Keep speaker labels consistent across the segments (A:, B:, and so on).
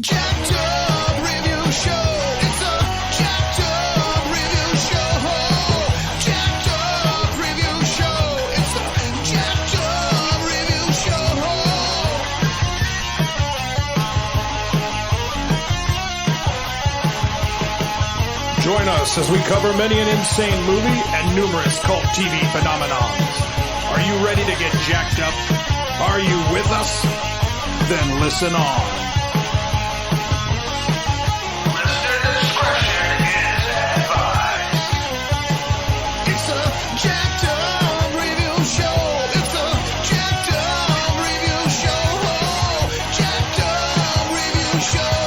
A: jacked up review show. It's a jacked up review show. Jacked up review show. It's a jacked up review show.
B: Join us as we cover many an insane movie and numerous cult TV phenomenons. Are you ready to get jacked up? Are you with us? Then listen on.
A: Listener discretion is advised. It's a jacked up review show. It's a jacked up review show. Jacked up review show.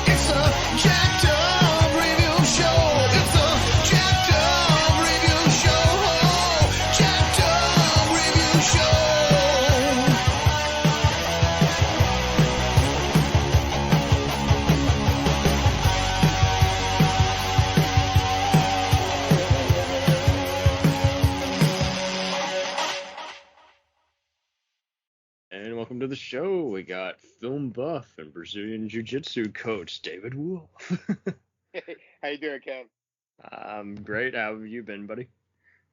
A: It's a jacked up review show. It's a jacked up review show. Jacked up review show.
C: And welcome to the show. We got film buff and Brazilian Jiu-Jitsu coach David Wolf.
D: Hey, how you doing, Kev?
C: I'm great. How have you been, buddy?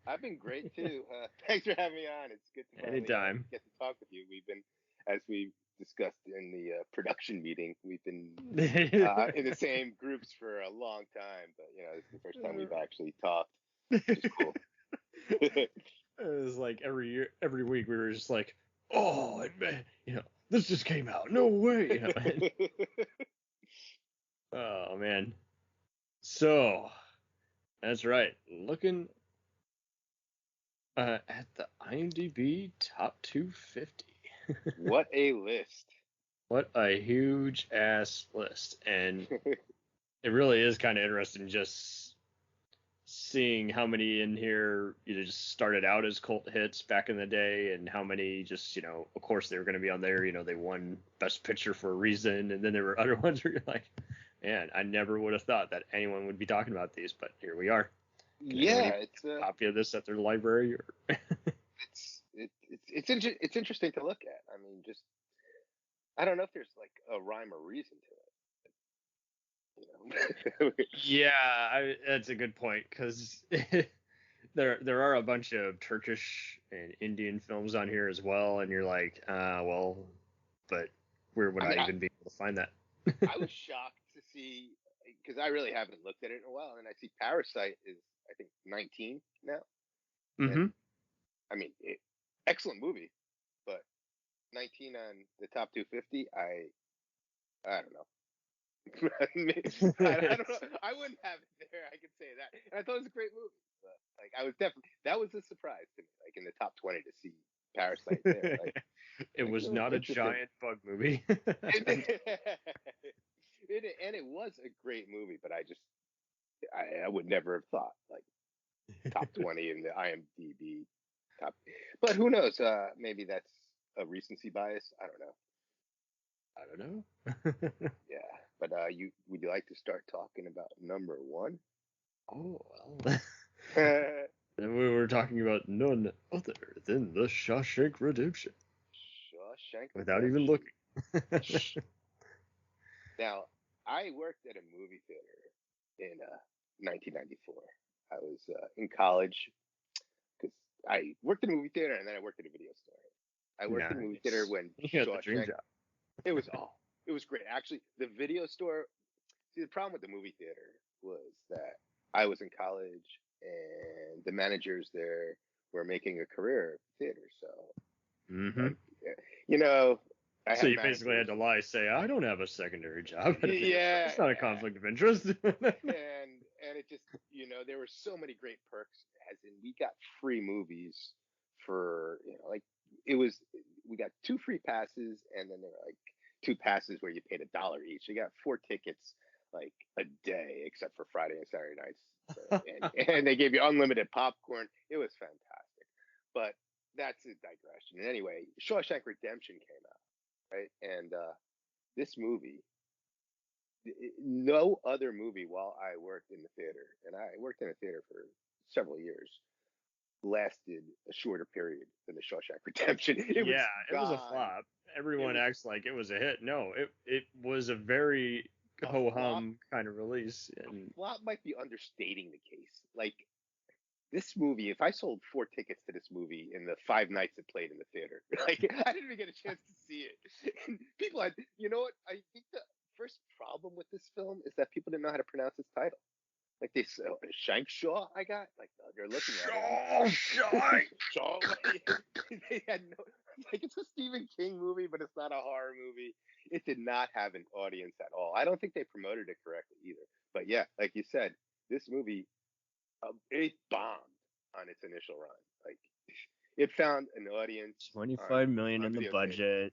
D: I've been great too. Thanks for having me on. It's good to finally,
C: Anytime.
D: get to talk with you. We've been, as we discussed in the production meeting, we've been in the same groups for a long time. But this is the first time we've actually talked, which is cool.
C: It was like every week we were just like, oh, man, this just came out. No way. Oh, man. So, that's right. Looking at the IMDb top 250.
D: What a list!
C: What a huge ass list. And it really is kind of interesting just seeing how many in here either just started out as cult hits back in the day and how many just, of course they were going to be on there. They won Best Picture for a reason. And then there were other ones where you're like, man, I never would have thought that anyone would be talking about these, but here we are.
D: Yeah, it's
C: a copy of this at their library. Or
D: it's interesting to look at. I mean, just I don't know if there's like a rhyme or reason to it.
C: Yeah, that's a good point because there are a bunch of Turkish and Indian films on here as well, and you're like, well, but where would I even be able to find that?
D: I was shocked to see, because I really haven't looked at it in a while, and I see Parasite is, I think, 19 now.
C: Mm-hmm.
D: And, I mean, excellent movie, but 19 on the top 250, I don't know. I don't know. I wouldn't have it there. I could say that. And I thought it was a great movie. But, I was definitely, that was a surprise to me, in the top 20 to see Parasite there.
C: It was not a giant bug movie.
D: And it was a great movie, but I would never have thought top 20 in the IMDb top. But who knows? Maybe that's a recency bias. I don't know. Yeah, but would you like to start talking about number one?
C: Oh well. Then we were talking about none other than the Shawshank Redemption. Without even looking.
D: Now, I worked at a movie theater in 1994. I was in college because I worked in a movie theater and then I worked at a video store. I worked in a movie theater when
C: Shawshank.
D: It was great. Actually, the video store. See, the problem with the movie theater was that I was in college and the managers there were making a career in theater. So,
C: So you basically had to lie, say, I don't have a secondary job.
D: Yeah.
C: It's not a conflict of interest.
D: and it just, there were so many great perks, as in we got free movies for, we got 2 free passes, and then there were 2 passes where you paid $1 each. You got 4 tickets a day, except for Friday and Saturday nights. So, and they gave you unlimited popcorn. It was fantastic. But that's a digression. And anyway, Shawshank Redemption came out. Right, and this movie, no other movie while I worked in the theater, and I worked in a theater for several years, lasted a shorter period than the Shawshank Redemption. It
C: was a
D: gone.
C: flop. Everyone
D: was-
C: acts like it was a hit. No, it was a very ho hum kind of release. And
D: Flop might be understating the case. Like, this movie, if I sold 4 tickets to this movie in the 5 nights it played in the theater, like, I didn't even get a chance to see it. And people had, you know what? I think the first problem with this film is that people didn't know how to pronounce its title. Like, they said, Shankshaw, I got? Like, they're looking at it. Shaw. They had no, like, it's a Stephen King movie, but it's not a horror movie. It did not have an audience at all. I don't think they promoted it correctly either. But yeah, like you said, this movie, it bombed on its initial run. Like, it found an audience.
C: 25 million in the
D: videotape.
C: budget,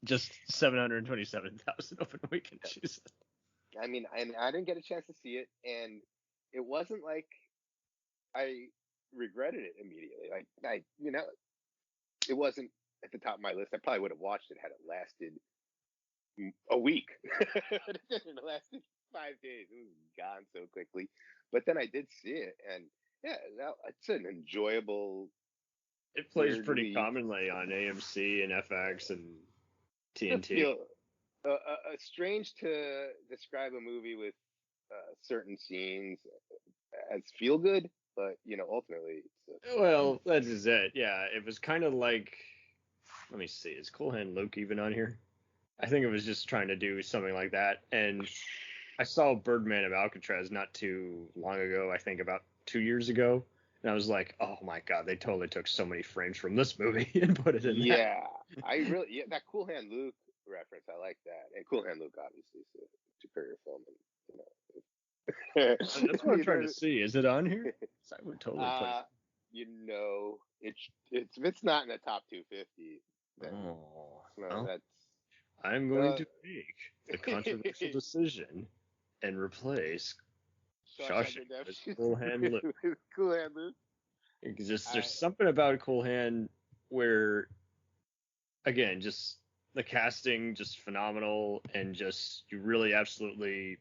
C: just 727,000 open weekend. Jesus.
D: I mean, and I didn't get a chance to see it, and it wasn't like I regretted it immediately. Like, it wasn't at the top of my list. I probably would have watched it had it lasted a week. It lasted 5 days. It was gone so quickly. But then I did see it, and yeah, it's an enjoyable.
C: It plays
D: weirdly-
C: pretty commonly on AMC and FX and TNT.
D: Strange to describe a movie with certain scenes as feel good, but ultimately it's
C: Well, that is it. Yeah, it was kind of like, let me see, is Cool Hand Luke even on here? I think it was just trying to do something like that. And I saw Birdman of Alcatraz not too long ago, I think about 2 years ago. And I was like, oh my God, they totally took so many frames from this movie and put it in that.
D: That Cool Hand Luke reference, I like that. And Cool Hand Luke obviously is a superior film, and
C: That's what I'm trying to see. Is it on here? I would totally put it.
D: It's not in the top 250. Then,
C: Well,
D: that's
C: I'm going to make the controversial decision and replace Shawshank with Cool Hand Luke.
D: Cool Hand Luke.
C: There's something about Cool Hand where, again, just the casting just phenomenal, and just you really absolutely.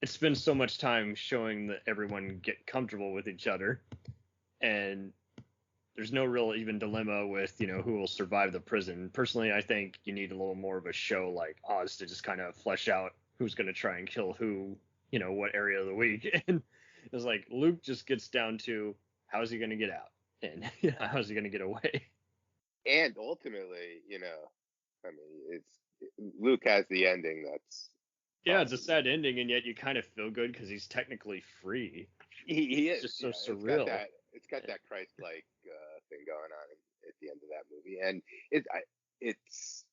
C: It spends so much time showing that everyone get comfortable with each other, and there's no real even dilemma with who will survive the prison. Personally, I think you need a little more of a show like Oz to just kind of flesh out who's going to try and kill who, what area of the week. And it's like Luke just gets down to how's he going to get out, and how's he going to get away.
D: And ultimately, I mean, Luke has the ending that's.
C: Yeah, it's a sad ending, and yet you kind of feel good because he's technically free.
D: He is.
C: It's just so surreal.
D: It's got that Christ-like thing going on at the end of that movie, and it's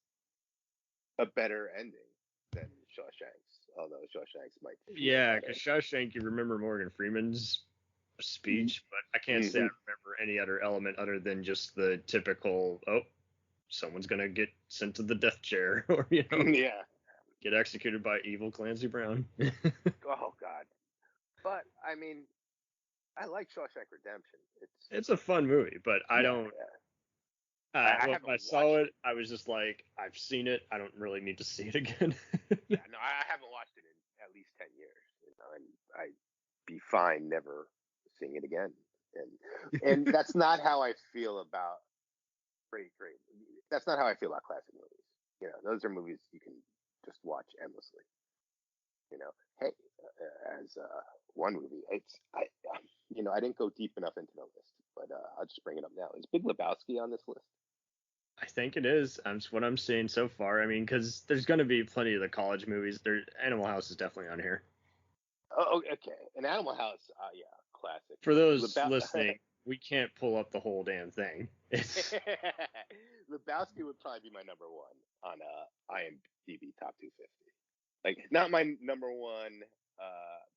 D: a better ending than Shawshank's. Although Shawshank's might.
C: Yeah, because Shawshank, you remember Morgan Freeman's speech, but I can't say I remember any other element other than just the typical, someone's gonna get sent to the death chair, or
D: yeah.
C: Get executed by evil Clancy Brown.
D: Oh God! But I mean, I like Shawshank Redemption.
C: It's a fun movie, but I don't.
D: Yeah.
C: When I saw it, I was just like, I've seen it. I don't really need to see it again.
D: Yeah, no, I haven't watched it in at least 10 years. And I'd be fine never seeing it again. And that's not how I feel about great. That's not how I feel about classic movies. Those are movies you can just watch endlessly. Hey, as one movie, I didn't go deep enough into the list, but I'll just bring it up now. Is Big Lebowski on this list?
C: I think it is. That's what I'm seeing so far. I mean, because there's going to be plenty of the college movies. Animal House is definitely on here.
D: Oh, okay. An Animal House, yeah, classic.
C: For those listening, we can't pull up the whole damn thing.
D: Lebowski would probably be my number one on IMDb top 250. Like, not my number one.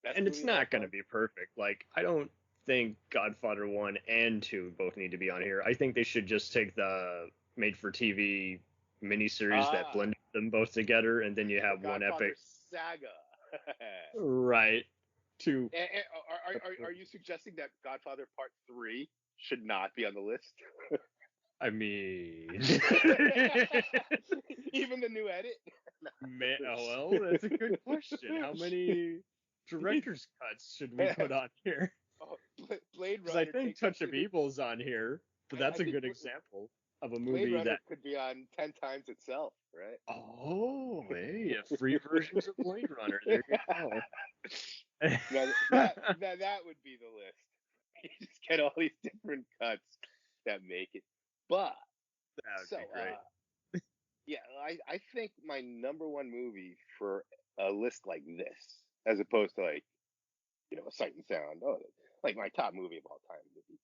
D: Best
C: and it's
D: movie
C: not going to be perfect. Like, I don't think Godfather 1 and 2 both need to be on here. I think they should just take the made-for-TV miniseries that blended them both together, and then you have one epic
D: saga.
C: Right. Two.
D: Are you suggesting that Godfather Part 3 should not be on the list?
C: I mean,
D: even the new edit?
C: Well, that's a good question. How many director's cuts should we put on here?
D: Oh, Blade
C: Because
D: Runner.
C: I think
D: takes it
C: Touch
D: to
C: of
D: the-
C: Evil's on here, but that's
D: I
C: a
D: think
C: good example of a
D: Blade
C: movie
D: Runner
C: that.
D: could be on 10 times itself, right?
C: Oh, hey, free versions of Blade Runner. There you go.
D: Now, that would be the list. You just get all these different cuts that make it. But
C: That would
D: so
C: be great.
D: yeah, I think my number one movie for a list like this, as opposed to like a Sight and Sound. Oh, like my top movie of all time would be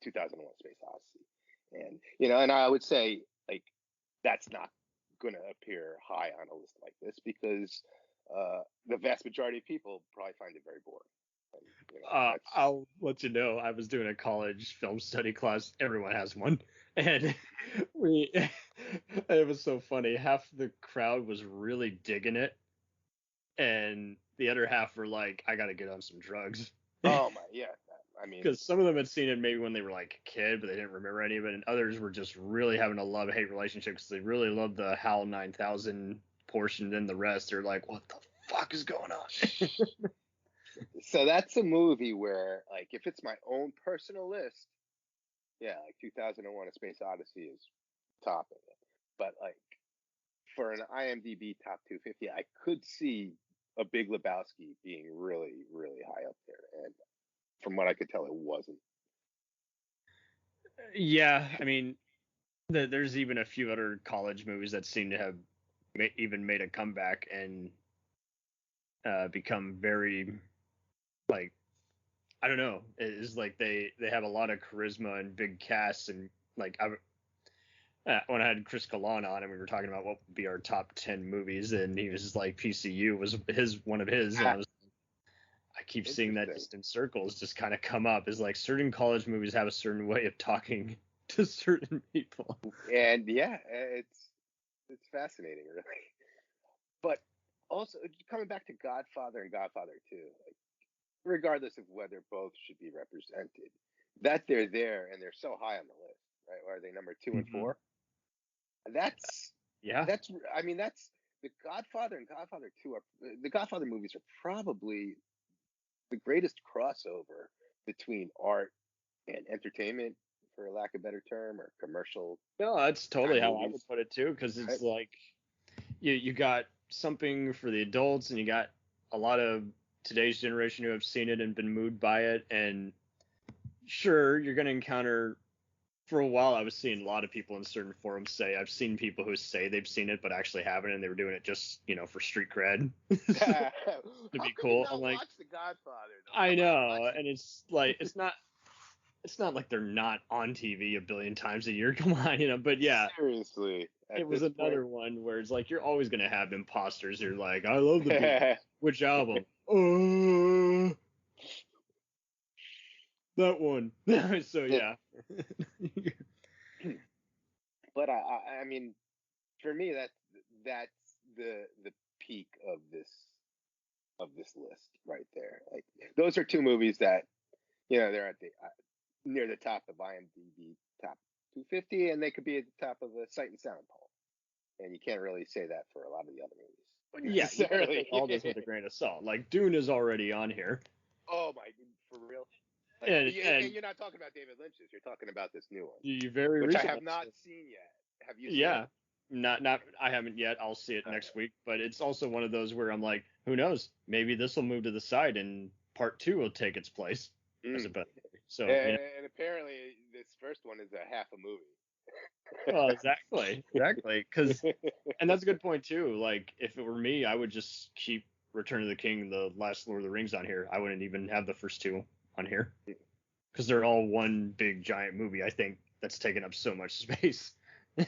D: 2001: Space Odyssey, and and I would say like that's not going to appear high on a list like this because the vast majority of people probably find it very boring. And,
C: I'll let you know. I was doing a college film study class. Everyone has one, and it was so funny. Half the crowd was really digging it, and the other half were like, "I got to get on some drugs."
D: oh my, yeah. I mean,
C: Because some of them had seen it maybe when they were like a kid, but they didn't remember any of it, and others were just really having a love-hate relationship because they really loved the HAL 9000 portion. Then the rest, they're like, "What the fuck is going on?"
D: so that's a movie where, like, if it's my own personal list, yeah, like 2001: A Space Odyssey is topping it. But like for an IMDb top 250, I could see a Big Lebowski being really, really high up there, and from what I could tell, it wasn't.
C: Yeah, I mean, there's even a few other college movies that seem to have even made a comeback and become very like I don't know. It's like they have a lot of charisma and big casts and like when I had Chris Kalan on and we were talking about what would be our top 10 movies and he was just like PCU was one of his and I keep seeing that just in circles just kind of come up is like certain college movies have a certain way of talking to certain people.
D: And yeah, it's fascinating, really. But also coming back to Godfather and Godfather 2, like regardless of whether both should be represented, that they're there and they're so high on the list, right? Or are they number 2 and 4? That's I mean that's the Godfather and Godfather 2 are the Godfather movies are probably the greatest crossover between art and entertainment, for lack of a better term, or commercial.
C: No, that's totally how I
D: movies.
C: would put it too, because it's
D: Right.
C: like you got something for the adults and you got a lot of today's generation who have seen it and been moved by it, and sure you're going to encounter for a while I was seeing a lot of people in certain forums say I've seen people who say they've seen it but actually haven't and they were doing it just for street cred to be cool. I'm like,
D: watch The Godfather, though?
C: I know, and it's like it's not like they're not on TV a billion times a year. Come on, but yeah,
D: Seriously,
C: it was another one where it's like you're always gonna have imposters. You're like, I love the Beatles. Which album? That one. So yeah.
D: But I mean, for me, that's the peak of this list right there. Like those are two movies that they're at the near the top of IMDb top 250, and they could be at the top of the Sight and Sound poll. And you can't really say that for a lot of the other movies.
C: Yeah, you gotta take all this with a grain of salt. Like Dune is already on here.
D: Oh my, for real. Like,
C: and
D: you're not talking about David Lynch's. You're talking about this new one,
C: which
D: I have not seen yet. Have you? Seen
C: yeah,
D: it?
C: not I haven't yet. I'll see it next week. But it's also one of those where I'm like, who knows? Maybe this will move to the side and part 2 will take its place as a better movie. So
D: and apparently this first one is a half a movie.
C: Well, exactly. And that's a good point too. Like if it were me, I would just keep Return of the King, the last Lord of the Rings on here. I wouldn't even have the first 2 on here because they're all one big giant movie. I think that's taking up so much space.
D: And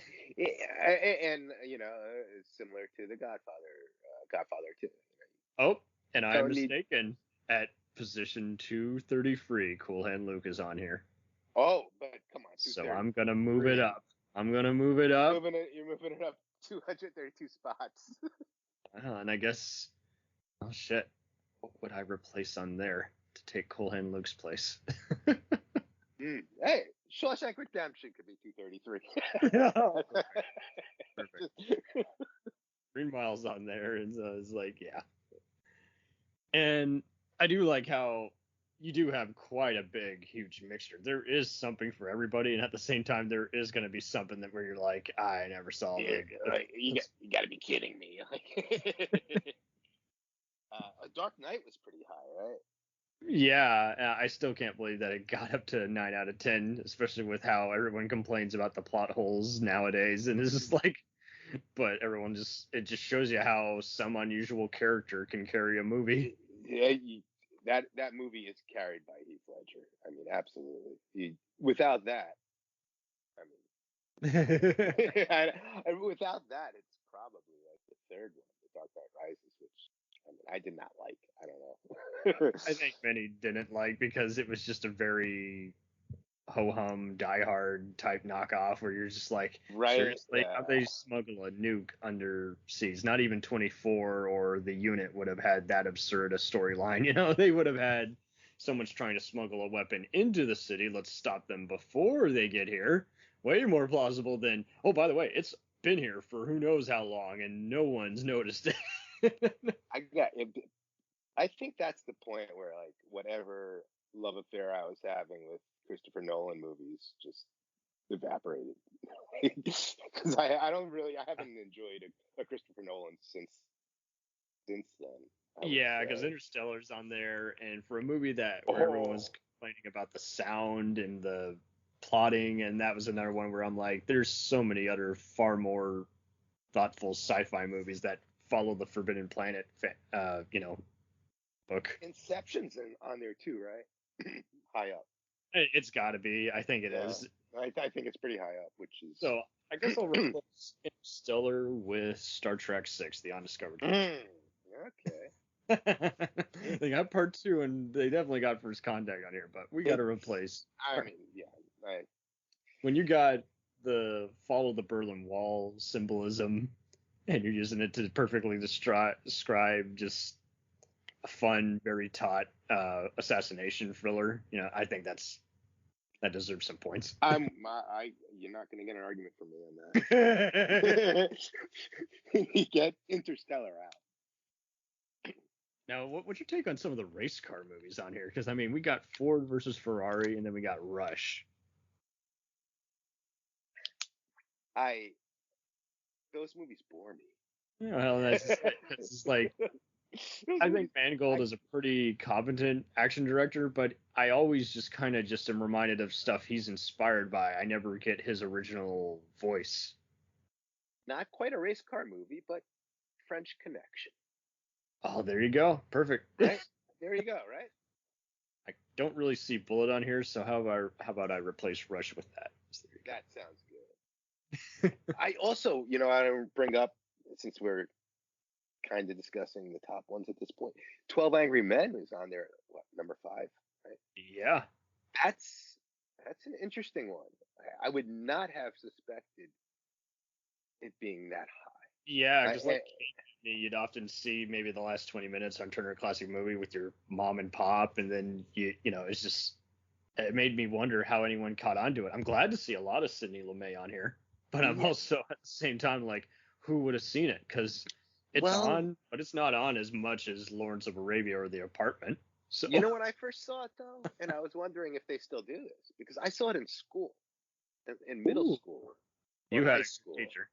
D: similar to the Godfather 2.
C: Oh, and I am mistaken. At position 233, Cool Hand Luke is on here.
D: Oh, but come on.
C: So I'm gonna move it up. You're moving it up
D: 232 spots.
C: And I guess, oh shit, what would I replace on there to take Cool Hand Luke's place?
D: Hey, Shawshank Redemption could be 233.
C: Perfect. Green Mile's on there, and it's like, yeah. And I do like how, you do have quite a big, huge mixture. There is something for everybody, and at the same time, there is going to be something that where you're like, I never saw it.
D: You got to be kidding me. Dark Knight was pretty high, right?
C: Yeah, I still can't believe that it got up to 9 out of 10, especially with how everyone complains about the plot holes nowadays. And it's just like, but everyone it just shows you how some unusual character can carry a movie.
D: Yeah, that movie is carried by Heath Ledger. I mean, absolutely. Without that, I mean, without that, it's probably like the third one, The Dark Knight Rises, which I mean, I did not like. I don't know.
C: I think many didn't like because it was just a very ho-hum, die-hard type knockoff where you're just like,
D: Right,
C: seriously,
D: yeah.
C: how'd they smuggle a nuke under seas? Not even 24 or the unit would have had that absurd a storyline. You know, they would have had someone's trying to smuggle a weapon into the city. Let's stop them before they get here. Way more plausible than, oh, by the way, it's been here for who knows how long and no one's noticed it.
D: I think that's the point where like whatever love affair I was having with Christopher Nolan movies just evaporated. Because I haven't enjoyed a Christopher Nolan since then.
C: Yeah, because Interstellar's on there, and for a movie where everyone was complaining about the sound and the plotting, and that was another one where I'm like, there's so many other far more thoughtful sci-fi movies that follow the Forbidden Planet, book.
D: Inception's on there too, right? High up.
C: It's got to be. I think it is.
D: I think it's pretty high up, which is.
C: So I guess I'll replace Interstellar with Star Trek 6, The Undiscovered.
D: Okay.
C: They got part 2, and they definitely got First Contact on here, but we got to replace.
D: I mean, yeah.
C: When you got the follow the Berlin Wall symbolism, and you're using it to perfectly describe just a fun, very taut assassination thriller, I think that deserves some points.
D: You're not going to get an argument from me on that. You get Interstellar out.
C: Now, what's your take on some of the race car movies on here? Because, I mean, we got Ford versus Ferrari, and then we got Rush.
D: Those movies bore me.
C: Well, that's just like I think Mangold is a pretty competent action director, but I always just kind of am reminded of stuff he's inspired by. I never get his original voice.
D: Not quite a race car movie, but French Connection.
C: Oh, there you go. Perfect.
D: Right? There you go, right?
C: I don't really see Bullet on here, so how about I replace Rush with that? So
D: that sounds good. I also, I don't bring up, since we're kind of discussing the top ones at this point, 12 Angry Men is on there, number 5, right?
C: Yeah.
D: That's an interesting one. I would not have suspected it being that high.
C: Yeah, because you'd often see maybe the last 20 minutes on Turner Classic Movie with your mom and pop, and then it's just, it made me wonder how anyone caught on to it. I'm glad to see a lot of Sidney Lumet on here, but I'm also at the same time like, who would have seen it? Because it's on, but it's not on as much as Lawrence of Arabia or The Apartment. So
D: you know when I first saw it though, and I was wondering if they still do this because I saw it in school, in middle school.
C: You had
D: high
C: a
D: school
C: teacher.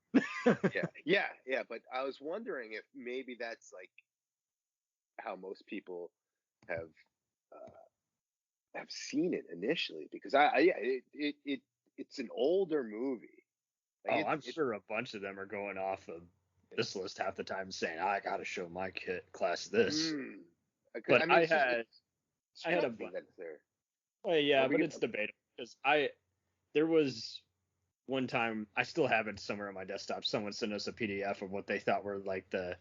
D: yeah. But I was wondering if maybe that's like how most people have seen it initially, because it's an older movie. Like
C: I'm sure a bunch of them are going off of this list half the time saying, I got to show my class this. But I had a bunch. Well, yeah, but it's debatable because there was one time, I still have it somewhere on my desktop. Someone sent us a PDF of what they thought were like the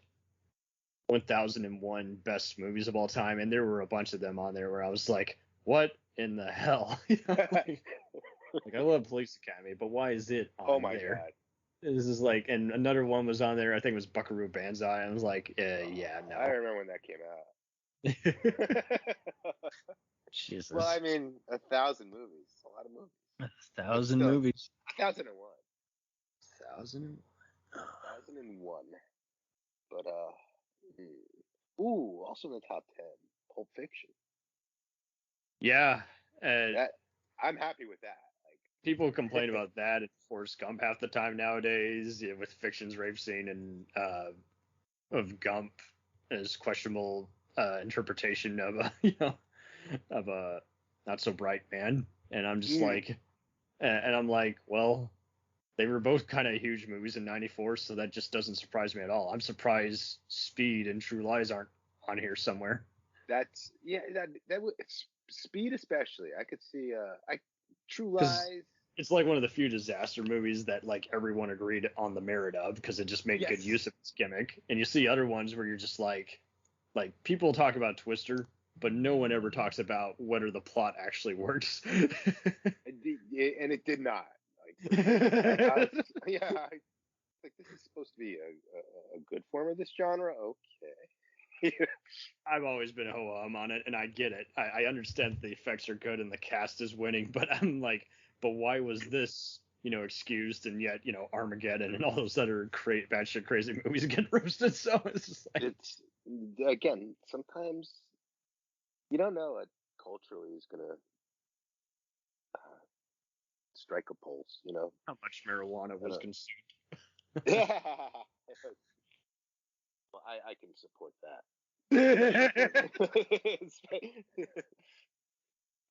C: 1001 best movies of all time, and there were a bunch of them on there where I was like, what in the hell? Like, I love Police Academy, but why is it on there?
D: Oh my god.
C: This is like, and another one was on there, I think it was Buckaroo Banzai, and I was like, yeah, no.
D: I remember when that came out.
E: Jesus.
D: Well, I mean, 1,000 movies. A lot of movies.
E: 1,000 movies.
D: 1001.
C: 1001.
D: 1001. But, also in the top 10, Pulp Fiction.
C: Yeah,
D: That I'm happy with that. Like,
C: people complain about that and Forrest Gump half the time nowadays, with fiction's rape scene and of Gump as questionable interpretation of a of a not so bright man, and I'm just like, and I'm like, well, they were both kind of huge movies in '94, so that just doesn't surprise me at all. I'm surprised Speed and True Lies aren't on here somewhere.
D: that's that would Speed especially. I could see True
C: 'Cause
D: Lies.
C: it's like one of the few disaster movies that like everyone agreed on the merit of because it just made good
D: Yes.
C: use of its gimmick. And you see other ones where you're just like people talk about Twister, but no one ever talks about whether the plot actually works.
D: And it did not. Like, like this is supposed to be a good form of this genre. Okay.
C: I've always been ho-hum on it, and I get it. I understand the effects are good and the cast is winning, but I'm like, but why was this, excused, and yet, Armageddon and all those other batshit crazy movies get roasted? So it's just like,
D: It's again, sometimes you don't know what culturally is gonna strike a pulse.
C: how much marijuana was consumed.
D: Yeah. Well, I can support that.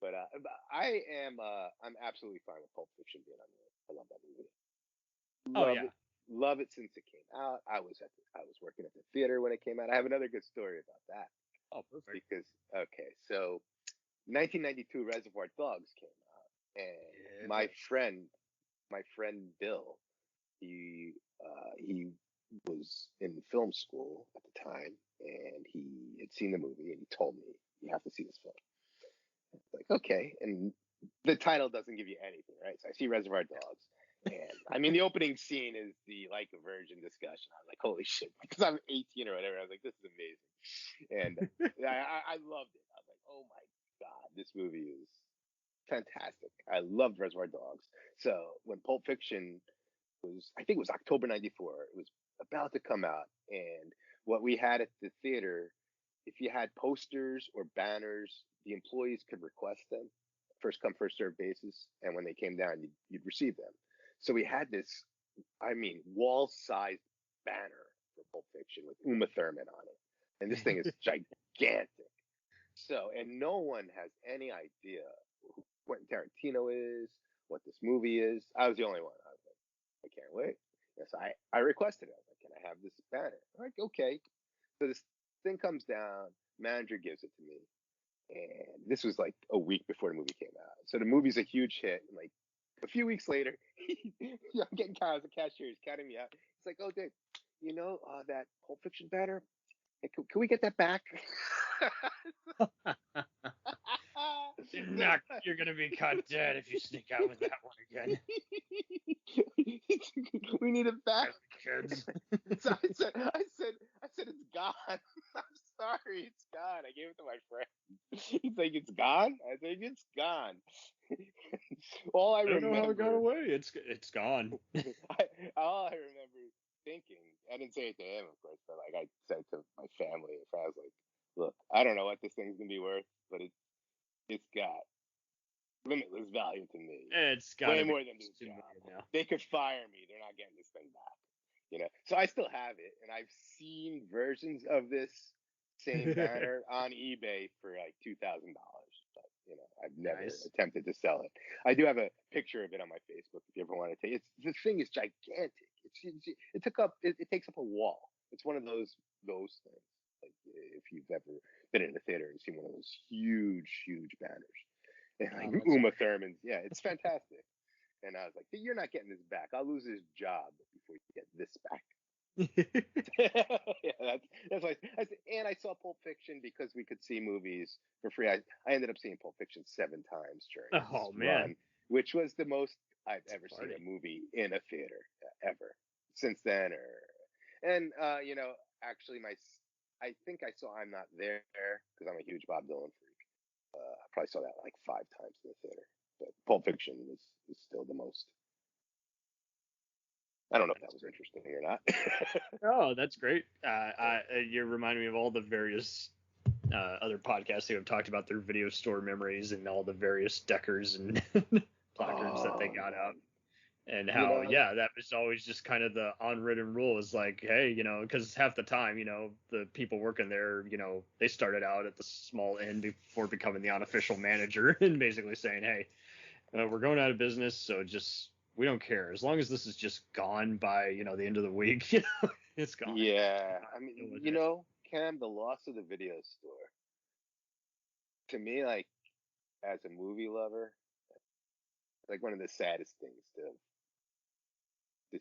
D: But I'm absolutely fine with Pulp Fiction being on there. I love that movie.
C: Oh,
D: Love
C: yeah.
D: it. Love it since it came out. I was working at the theater when it came out. I have another good story about that
C: Oh, perfect.
D: because so 1992 Reservoir Dogs came out, and
C: Yeah.
D: my friend Bill, he was in film school at the time, and he had seen the movie, and he told me, "You have to see this film." Like, okay, and the title doesn't give you anything, right? So I see Reservoir Dogs, and I mean the opening scene is the like a virgin discussion. I was like, holy shit, because I'm 18 or whatever. I was like, this is amazing, and I loved it. I was like, oh my god, this movie is fantastic. I loved Reservoir Dogs. So when Pulp Fiction I think it was October '94. It was about to come out, and what we had at the theater, if you had posters or banners, the employees could request them, first come first served basis, and when they came down, you'd receive them. So we had this, I mean, wall-sized banner for Pulp Fiction with Uma Thurman on it, and this thing is gigantic. So, and no one has any idea who Quentin Tarantino is, what this movie is. I was the only one. I was like, I can't wait. Yes, I requested it. I was like, can I have this banner? I'm like, okay. So this thing comes down, manager gives it to me. And this was like a week before the movie came out. So the movie's a huge hit. And like a few weeks later, I'm getting counted as a cashier. He's counting me out. It's like, oh, dude, that Pulp Fiction banner? Hey, can we get that back?
C: You're gonna be caught dead if you sneak out with that one again.
D: We need it back.
C: Kids.
D: So I said, it's gone. I'm sorry, it's gone. I gave it to my friend. He's like, it's gone? I think it's gone. All I
C: I don't
D: remember,
C: know how it got away. It's gone.
D: all I remember thinking, I didn't say it to him, of course, but like I said to my family and friends, like, look, I don't know what this thing's gonna be worth, but it's got limitless value to me.
C: It's got
D: way more than this
C: $2
D: job.
C: million now.
D: They could fire me. They're not getting this thing back. So I still have it, and I've seen versions of this same banner on eBay for like $2,000. But I've never attempted to sell it. I do have a picture of it on my Facebook if you ever want to take it. The thing is gigantic. It takes up a wall. It's one of those things. Like if you've ever been in a theater and seen one of those huge banners. And like Uma Thurman's, yeah, it's fantastic. And I was like, you're not getting this back. I'll lose this job before you get this back. Yeah, that's why. And I saw Pulp Fiction because we could see movies for free. I ended up seeing Pulp Fiction 7 times during this run, which was the most I've ever seen a movie in a theater ever. Since then, actually, I think I saw I'm Not There because I'm a huge Bob Dylan freak. I probably saw that like 5 times in the theater. But Pulp Fiction is still the most. I don't know if that was interesting or not.
C: Oh, that's great. You reminded me of all the various other podcasts who have talked about their video store memories and all the various deckers and placards that they got out. And how, that was always just kind of the unwritten rule is like, hey, because half the time, the people working there, they started out at the small end before becoming the unofficial manager and basically saying, hey, we're going out of business, so we don't care. As long as this is just gone by, the end of the week, it's gone.
D: Yeah. I mean, Cam, the loss of the video store, to me, like, as a movie lover, like one of the saddest things to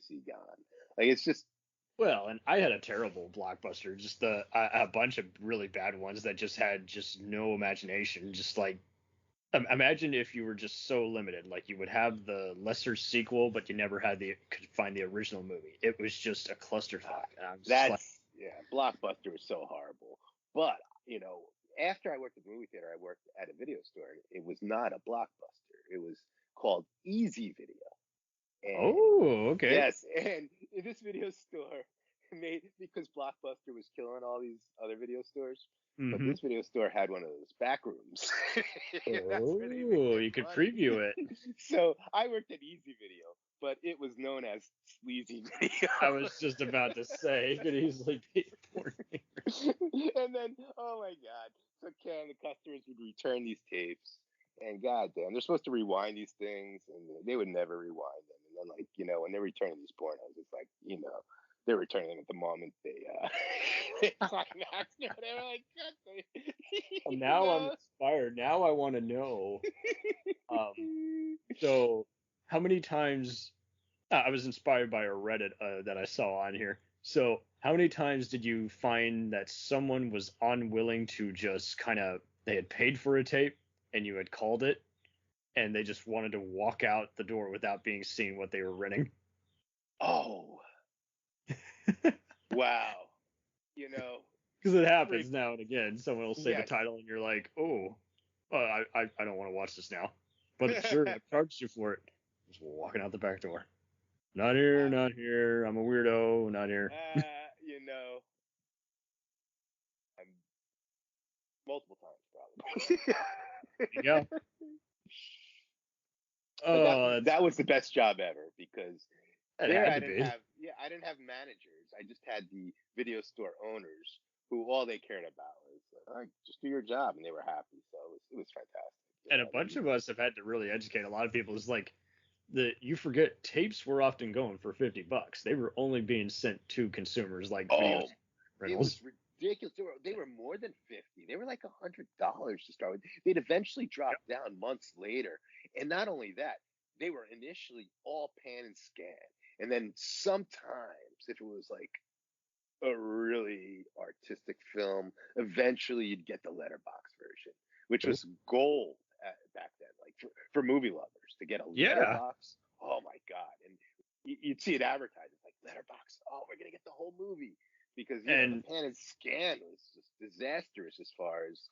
D: see gone. Like, it's just.
C: Well, and I had a terrible Blockbuster, just a bunch of really bad ones that just had just no imagination. Just like, imagine if you were just so limited, like you would have the lesser sequel, but you never could find the original movie. It was just a clusterfuck.
D: Blockbuster was so horrible. But, after I worked at the movie theater, I worked at a video store. It was not a Blockbuster. It was called Easy Video. And,
C: okay.
D: Yes, and in this video store, because Blockbuster was killing all these other video stores, but this video store had one of those back rooms.
C: You could preview it.
D: So I worked at Easy Video, but it was known as Sleazy Video.
C: I was just about to say, you could easily be porn.
D: And then, oh my God, so Cam, the customers would return these tapes, and goddamn, they're supposed to rewind these things, and they would never rewind them. And then, like, when they're returning these pornos, it's like, they're returning them at the moment they climax. They were like,
C: well, now I'm inspired. Now I want to know. So, how many times? I was inspired by a Reddit that I saw on here. So, how many times did you find that someone was unwilling to just they had paid for a tape and you had called it, and they just wanted to walk out the door without being seen what they were renting?
D: Oh. Wow.
C: Because it happens now and again. Someone will say the title and you're like, I don't want to watch this now. But sure, I charged you for it. Just walking out the back door. Not here, not here. I'm a weirdo. Not here.
D: Multiple times, probably.
C: There you go.
D: That was the best job ever, because
C: I
D: didn't have managers. I just had the video store owners who all they cared about was, all right, just do your job, and they were happy. So it was fantastic.
C: And a bunch of us have had to really educate a lot of people. It's like you forget tapes were often going for $50. They were only being sent to consumers like video rentals.
D: It was ridiculous. They were more than $50. They were like $100 to start with. They'd eventually drop down months later. And not only that, they were initially all pan and scan. And then sometimes, if it was like a really artistic film, eventually you'd get the letterbox version, which was gold back then, like for movie lovers to get a letterbox. Oh my God. And you'd see it advertised, like letterbox. Oh, we're going to get the whole movie. Because the pan and scan was just disastrous as far as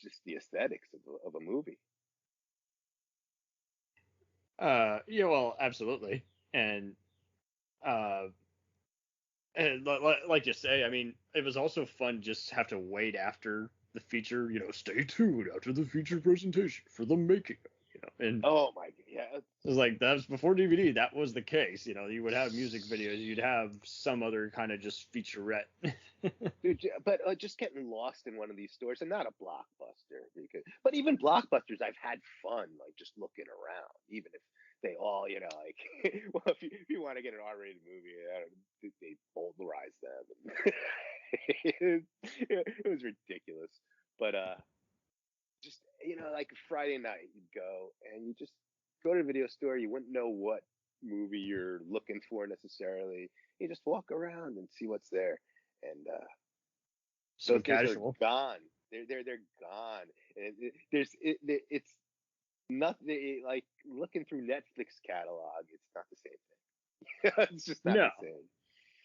D: just the aesthetics of a movie.
C: Well, absolutely. And like you say, I mean, it was also fun just have to wait after the feature, stay tuned after the feature presentation for the making, and
D: oh my God, yeah.
C: It was like, that was before DVD. That was the case. You would have music videos. You'd have some other kind of just featurette.
D: Dude, but just getting lost in one of these stores, and not a Blockbuster, but even Blockbusters, I've had fun, like just looking around, even if they all, like, well, if you want to get an R-rated movie, they bowdlerize them. It was ridiculous. But just, like Friday night, you'd go and you just go to a video store. You wouldn't know what movie you're looking for necessarily. You just walk around and see what's there. And
C: so
D: those days
C: casual.
D: are gone. They're gone. And it's nothing like looking through Netflix catalog. It's not the same thing. It's just not the same.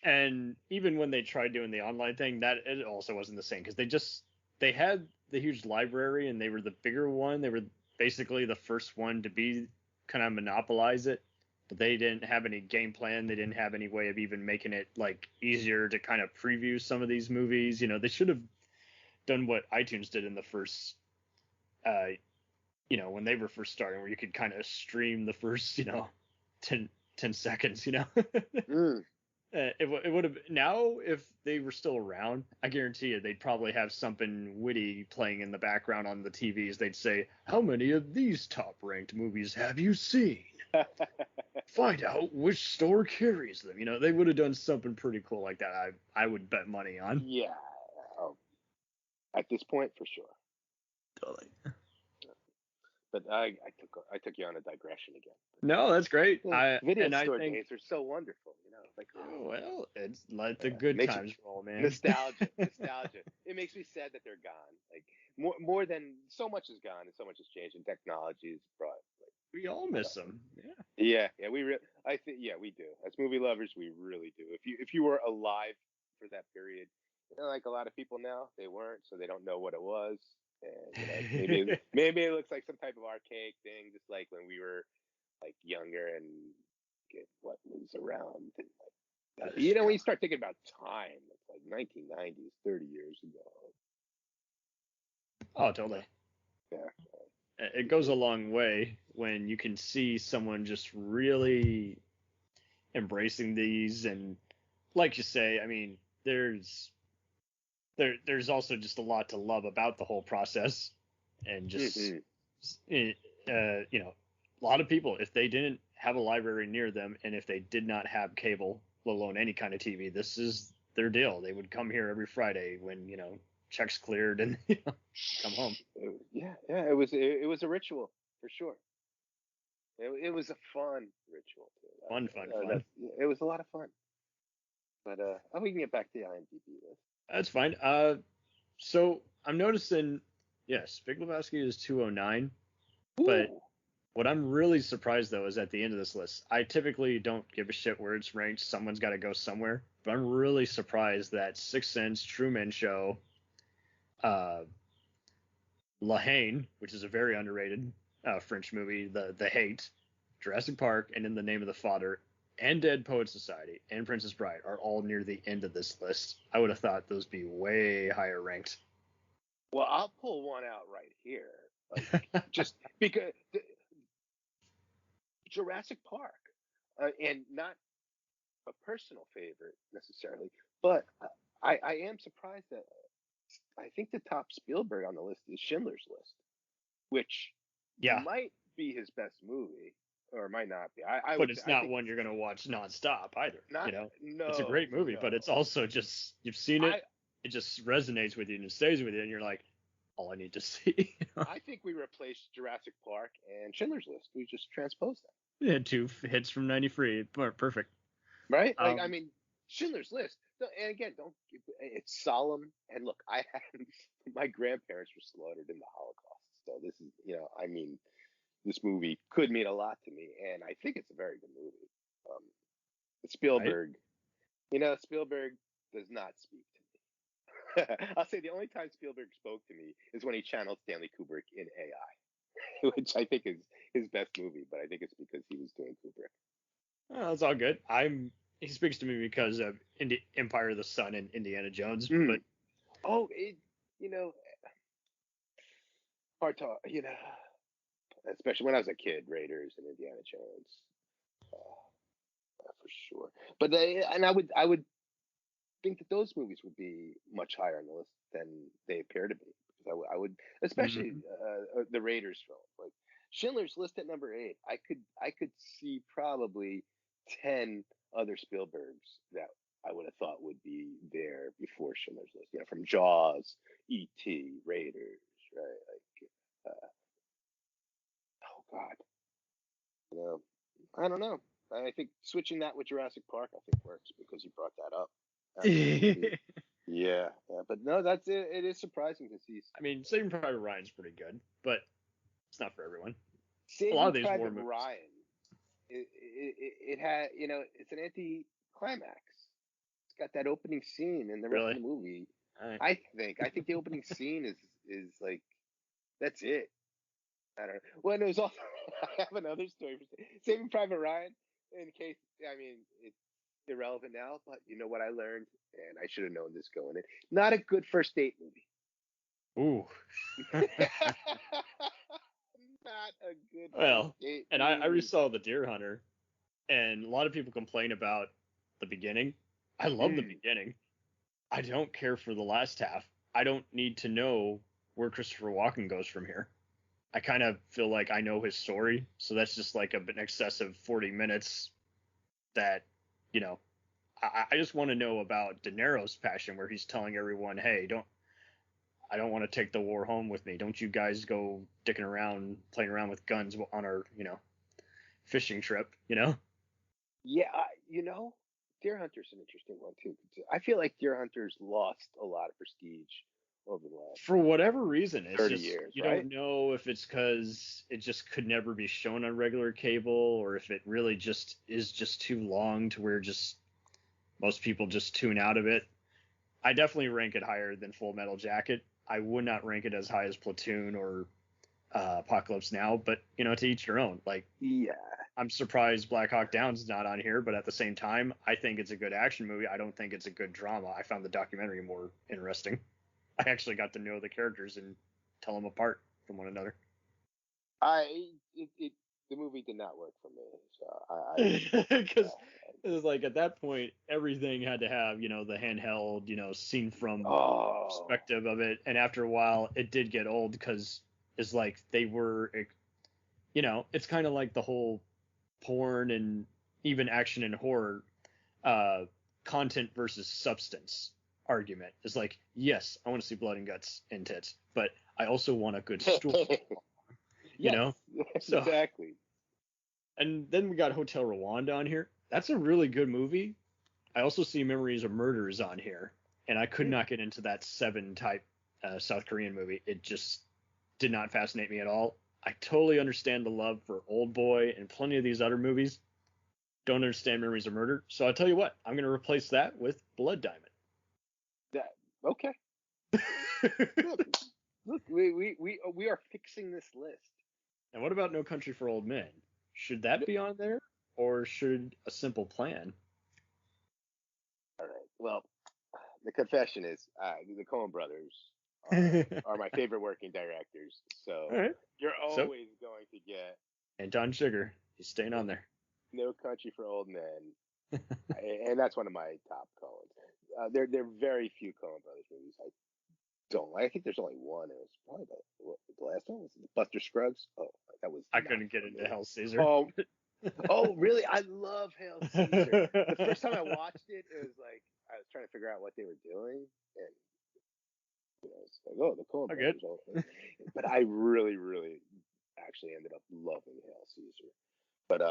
C: And even when they tried doing the online thing, that it also wasn't the same, because they had the huge library and they were the bigger one. They were basically the first one to be kind of monopolize it, but they didn't have any game plan. They didn't have any way of even making it like easier to kind of preview some of these movies. They should have done what iTunes did in the first, when they were first starting, where you could kind of stream the first, 10 seconds,
D: Mm.
C: It would have now if they were still around. I guarantee you they'd probably have something witty playing in the background on the TVs. They'd say, "How many of these top-ranked movies have you seen? Find out which store carries them." They would have done something pretty cool like that. I would bet money on.
D: Yeah. Oh, at this point, for sure.
E: Totally.
D: But I took you on a digression again.
C: No, that's great.
D: Video
C: I
D: store
C: think,
D: days are so wonderful. Like,
C: well, it's let the good
D: makes
C: times roll, man.
D: nostalgia. It makes me sad that they're gone. Like more than so much is gone and so much has changed and technology has brought.
C: We all miss them.
D: Yeah. I think we do. As movie lovers, we really do. If you were alive for that period, like a lot of people now, they weren't, so they don't know what it was. And maybe it looks like some type of archaic thing, just like when we were like younger and get what was around. And, when you start thinking about time, it's like 1990s, 30 years ago.
C: Oh, totally.
D: Yeah.
C: It goes a long way when you can see someone just really embracing these, and like you say, I mean, there's also just a lot to love about the whole process, and just a lot of people, if they didn't have a library near them and if they did not have cable, let alone any kind of TV, this is their deal. They would come here every Friday when checks cleared and come home.
D: It was a ritual for sure. It was a fun ritual too.
C: Fun.
D: It was a lot of fun. But we can get back to the IMDb list.
C: That's fine. So I'm noticing, yes, Big Lebowski is 209, but what I'm really surprised though is at the end of this list. I typically don't give a shit where it's ranked. Someone's got to go somewhere, but I'm really surprised that Sixth Sense, Truman Show, La Haine, which is a very underrated French movie, The Hate, Jurassic Park, and In the Name of the Father, and Dead Poet Society, and Princess Bride are all near the end of this list. I would have thought those be way higher ranked.
D: Well, I'll pull one out right here, just because Jurassic Park, and not a personal favorite necessarily, but I am surprised that I think the top Spielberg on the list is Schindler's List, which might be his best movie, or might not be.
C: But it's not one you're going to watch nonstop either.
D: No,
C: it's a great movie, but it's also just, you've seen it, it just resonates with you and it stays with you, and you're like, all I need to see.
D: I think we replaced Jurassic Park and Schindler's List. We just transposed them.
C: Yeah, 2 hits from 93. Perfect.
D: Right? I mean, Schindler's List. And again, it's solemn. And look, my grandparents were slaughtered in the Holocaust. So this is, this movie could mean a lot to me. And I think it's a very good movie. Spielberg, Spielberg does not speak to me. I'll say the only time Spielberg spoke to me is when he channeled Stanley Kubrick in AI, which I think is his best movie, but I think it's because he was doing Kubrick.
C: Oh, that's all good. He speaks to me because of Empire of the Sun and Indiana Jones, but
D: hard to, especially when I was a kid, Raiders and Indiana Jones, for sure. But I would think that those movies would be much higher on the list than they appear to be. Because I would, especially the Raiders film, like Schindler's List at number 8. I could see probably 10 other Spielbergs that I would have thought would be there before Schindler's List. From Jaws, E.T., Raiders, right? Oh God. I don't know. I think switching that with Jurassic Park, I think works because you brought that up. Yeah, but no, that's it. It is surprising to see.
C: I mean, Saving Private Ryan's pretty good, but it's not for everyone.
D: Saving
C: a lot of these
D: Private
C: war
D: Ryan, it had, it's an anti-climax. It's got that opening scene, and the rest of the movie. I think the opening scene is like, that's it. I don't know. Well, it was also, I have another story for Saving Private Ryan. In case, it's irrelevant now, but you know what I learned, and I should have known this going in. Not a good first date movie.
C: Ooh.
D: Not a good
C: Well,
D: first date
C: and I
D: movie.
C: resaw The Deer Hunter, and a lot of people complain about the beginning. I love the beginning. I don't care for the last half. I don't need to know where Christopher Walken goes from here. I kind of feel like I know his story, so that's just like an excessive 40 minutes that, you know, I just want to know about De Niro's passion, where he's telling everyone, hey, I don't want to take the war home with me. Don't you guys go dicking around, playing around with guns on our, fishing trip,
D: Yeah, Deer Hunter's an interesting one too. I feel like Deer Hunter's lost a lot of prestige over the last
C: For whatever reason, it's
D: 30
C: just
D: years,
C: you
D: right?
C: don't know if it's because it just could never be shown on regular cable, or if it really just is just too long to where just most people just tune out of it. I definitely rank it higher than Full Metal Jacket. I would not rank it as high as Platoon or Apocalypse Now, but to each their own. Like,
D: Yeah.
C: I'm surprised Black Hawk Down's not on here, but at the same time, I think it's a good action movie. I don't think it's a good drama. I found the documentary more interesting. I actually got to know the characters and tell them apart from one another.
D: The movie did not work for me, so
C: Because it was like at that point, everything had to have, the handheld, seen from perspective of it. And after a while, it did get old because it's like they were, it's kind of like the whole porn and even action and horror content versus substance argument. It's like, yes, I want to see blood and guts and tits, but I also want a good story.
D: Yes,
C: So,
D: exactly.
C: And then we got Hotel Rwanda on here. That's a really good movie. I also see Memories of Murders on here, and I could not get into that Seven type South Korean movie. It just did not fascinate me at all. I totally understand the love for Old Boy and plenty of these other movies. Don't understand Memories of Murder. So I'll tell you what, I'm going to replace that with Blood Diamond.
D: Okay. Look, we are fixing this list.
C: And what about No Country for Old Men? Should that be on there, or should A Simple Plan?
D: All right. Well, the confession is the Coen brothers are my favorite working directors. So
C: All right.
D: you're always going to get
C: Anton Chigurh. He's staying on there.
D: No Country for Old Men, and that's one of my top Coens. There are very few Coen brothers movies I don't like. I think there's only one. It was probably the last one was Buster Scruggs. Oh, that was.
C: I couldn't get into Hell Caesar.
D: Oh, really? I love Hail Caesar. The first time I watched it, it was like I was trying to figure out what they were doing, and it's like, oh, the Coen brothers. But I really, really actually ended up loving Hail Caesar. But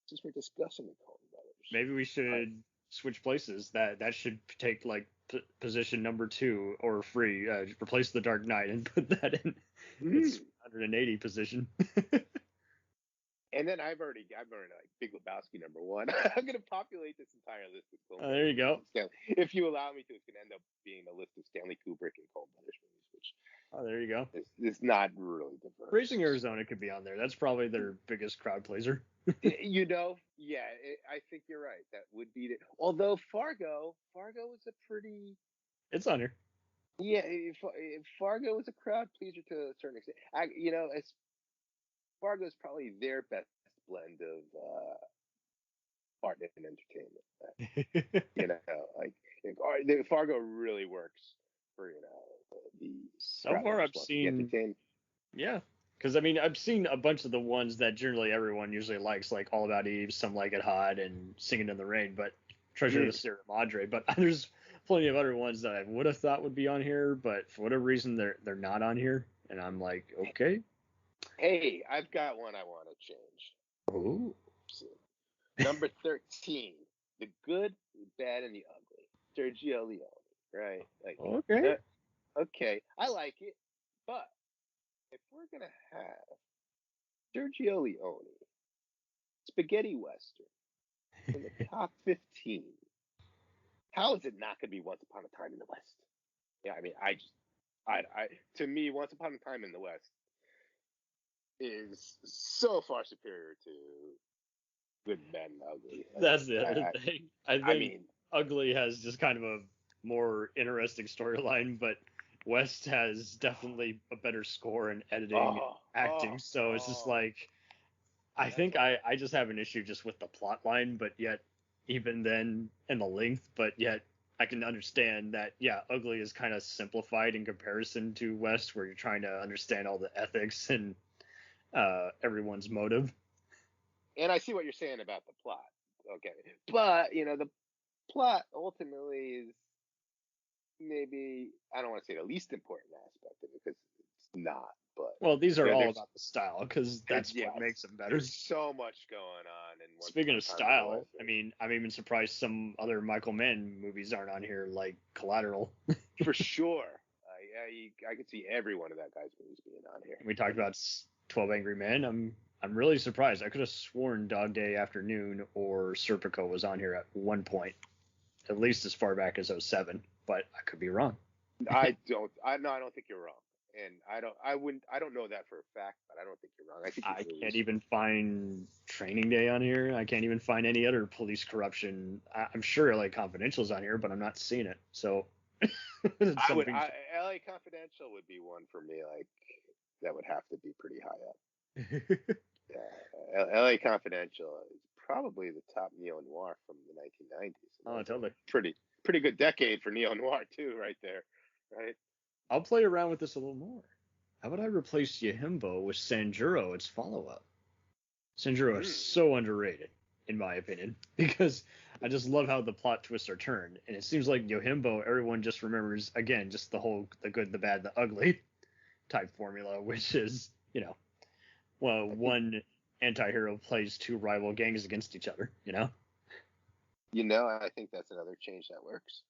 D: since we're discussing the Coen brothers,
C: maybe we should switch places. That should take like position number 2 or free. Replace The Dark Knight and put that in its 180 position.
D: And then I've already like Big Lebowski number 1. I'm gonna populate this entire list with Coen brothers.
C: There you go.
D: If you allow me to, it's gonna end up being a list of Stanley Kubrick and Coen brothers movies, which
C: there you go.
D: It's not really diverse.
C: Racing Arizona could be on there. That's probably their biggest crowd pleaser.
D: Yeah, I think you're right. That would be it. Although Fargo was a pretty.
C: It's on here.
D: Yeah, Fargo was a crowd pleaser to a certain extent. Fargo is probably their best blend of art and entertainment. Fargo really works for the.
C: So far, I've seen. Yeah. Because, I've seen a bunch of the ones that generally everyone usually likes, like All About Eve, Some Like It Hot, and Singing in the Rain, but Treasure of the Sierra Madre. But there's plenty of other ones that I would have thought would be on here, but for whatever reason, they're not on here. And I'm like, okay.
D: Hey, I've got one I want to change.
C: Ooh.
D: Number 13, The Good, the Bad, and the Ugly. Sergio Leone, right?
C: Okay.
D: Okay, I like it, but if we're going to have Sergio Leone, spaghetti western, in the top 15, how is it not going to be Once Upon a Time in the West? Yeah, to me, Once Upon a Time in the West is so far superior to Good, Bad, and Ugly.
C: That's the other thing. I think Ugly has just kind of a more interesting storyline, but West has definitely a better score in editing, acting. So it's just like, I think I just have an issue just with the plot line, but yet even then, and the length, but yet I can understand that, yeah, Ugly is kind of simplified in comparison to West, where you're trying to understand all the ethics and everyone's motive.
D: And I see what you're saying about the plot. Okay. But, the plot ultimately is maybe, I don't want to say the least important aspect of it, because it's not. But
C: well, these are all
D: there's-
C: about the style, because that's what makes them better.
D: There's so much going on.
C: Speaking of style, I mean, I'm even surprised some other Michael Mann movies aren't on here, like Collateral.
D: For sure. I could see every one of that guy's movies being on here.
C: We talked about 12 Angry Men. I'm really surprised. I could have sworn Dog Day Afternoon or Serpico was on here at one point, at least as far back as 2007, but I could be wrong.
D: I don't think you're wrong. And I don't know that for a fact, but I don't think you're wrong. I
C: can't even find Training Day on here. I can't even find any other police corruption. I'm sure LA Confidential is on here, but I'm not seeing it. So
D: LA Confidential would be one for me. Like, that would have to be pretty high up. Yeah, LA Confidential is probably the top neo-noir from the 1990s.
C: Oh, totally.
D: Pretty good decade for neo-noir too, right there, right?
C: I'll play around with this a little more. How about I replace Yahimbo with Sanjuro, its follow-up? Sanjuro is so underrated, in my opinion, because I just love how the plot twists are turned. And it seems like Yojimbo, everyone just remembers, again, just the good, the bad, the ugly type formula, which is, one anti-hero plays two rival gangs against each other,
D: I think that's another change that works.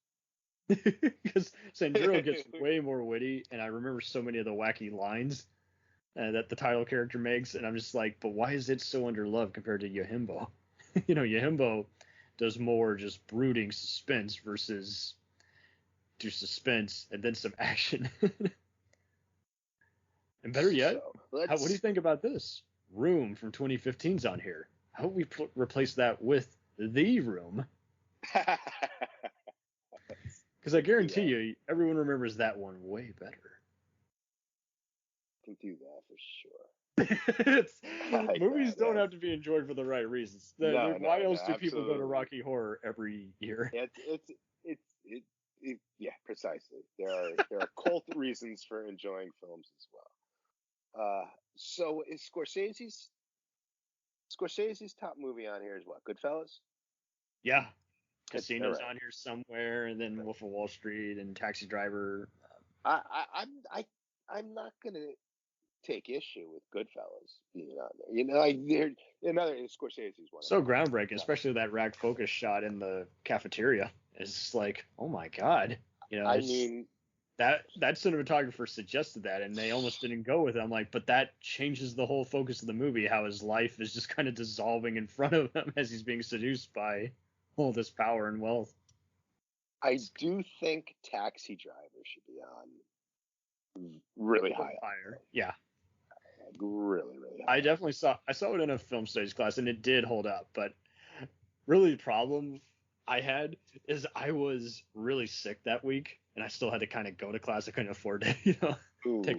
C: Because Sanjuro gets way more witty, and I remember so many of the wacky lines that the title character makes, and I'm just like, but why is it so underloved compared to Yojimbo? Yojimbo does more just brooding suspense versus do suspense and then some action. And better yet, what do you think about this? Room from 2015's on here. How would we replace that with The Room? Because I guarantee you, everyone remembers that one way better.
D: Can do that for sure.
C: Movies don't have to be enjoyed for the right reasons. Why else do people go to Rocky Horror every year?
D: Yeah, precisely. There are cult reasons for enjoying films as well. So is Scorsese's top movie on here is what? Goodfellas?
C: Yeah. Casino's on here somewhere, and then Wolf of Wall Street and Taxi Driver.
D: I'm not gonna take issue with Goodfellas being on there. Another Scorsese's one.
C: So groundbreaking, especially that rack focus shot in the cafeteria. It's just like, oh my god, that cinematographer suggested that, and they almost didn't go with it. I'm like, but that changes the whole focus of the movie. How his life is just kind of dissolving in front of him as he's being seduced by all this power and wealth.
D: I do think Taxi Driver should be on really high.
C: Higher. Yeah.
D: Really, really high.
C: I saw it in a film studies class, and it did hold up, but really the problem I had is I was really sick that week, and I still had to kind of go to class. I couldn't afford to, take a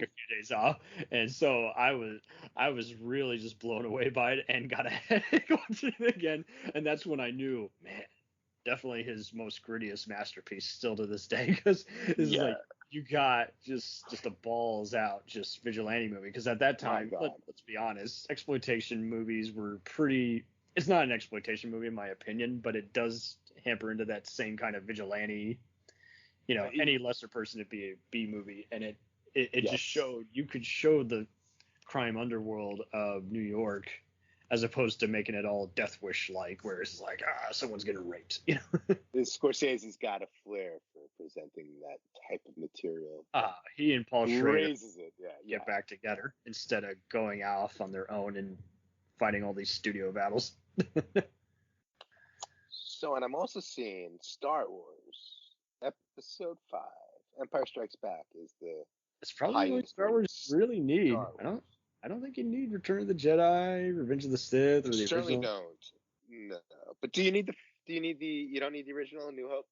C: few days off. And so I was really just blown away by it and got a headache watching it again. And that's when I knew, man, definitely his most grittiest masterpiece still to this day, because it's like you got just a balls out just vigilante movie. Because at that time, let's be honest, exploitation movies were pretty. It's not an exploitation movie in my opinion, but it does hamper into that same kind of vigilante. Any lesser person to be a B movie, and it just showed you could show the crime underworld of New York, as opposed to making it all Death Wish like, where it's like someone's getting raped.
D: Scorsese's got a flair for presenting that type of material.
C: He and Paul Schrader
D: raises it.
C: Get back together instead of going off on their own and fighting all these studio battles.
D: So, and I'm also seeing Star Wars Episode 5, Empire Strikes Back is the.
C: It's probably what Star Wars really need. I don't think you need Return of the Jedi, Revenge of the Sith, or the
D: certainly
C: original.
D: Don't. No, but do you need the? You don't need the original New Hope.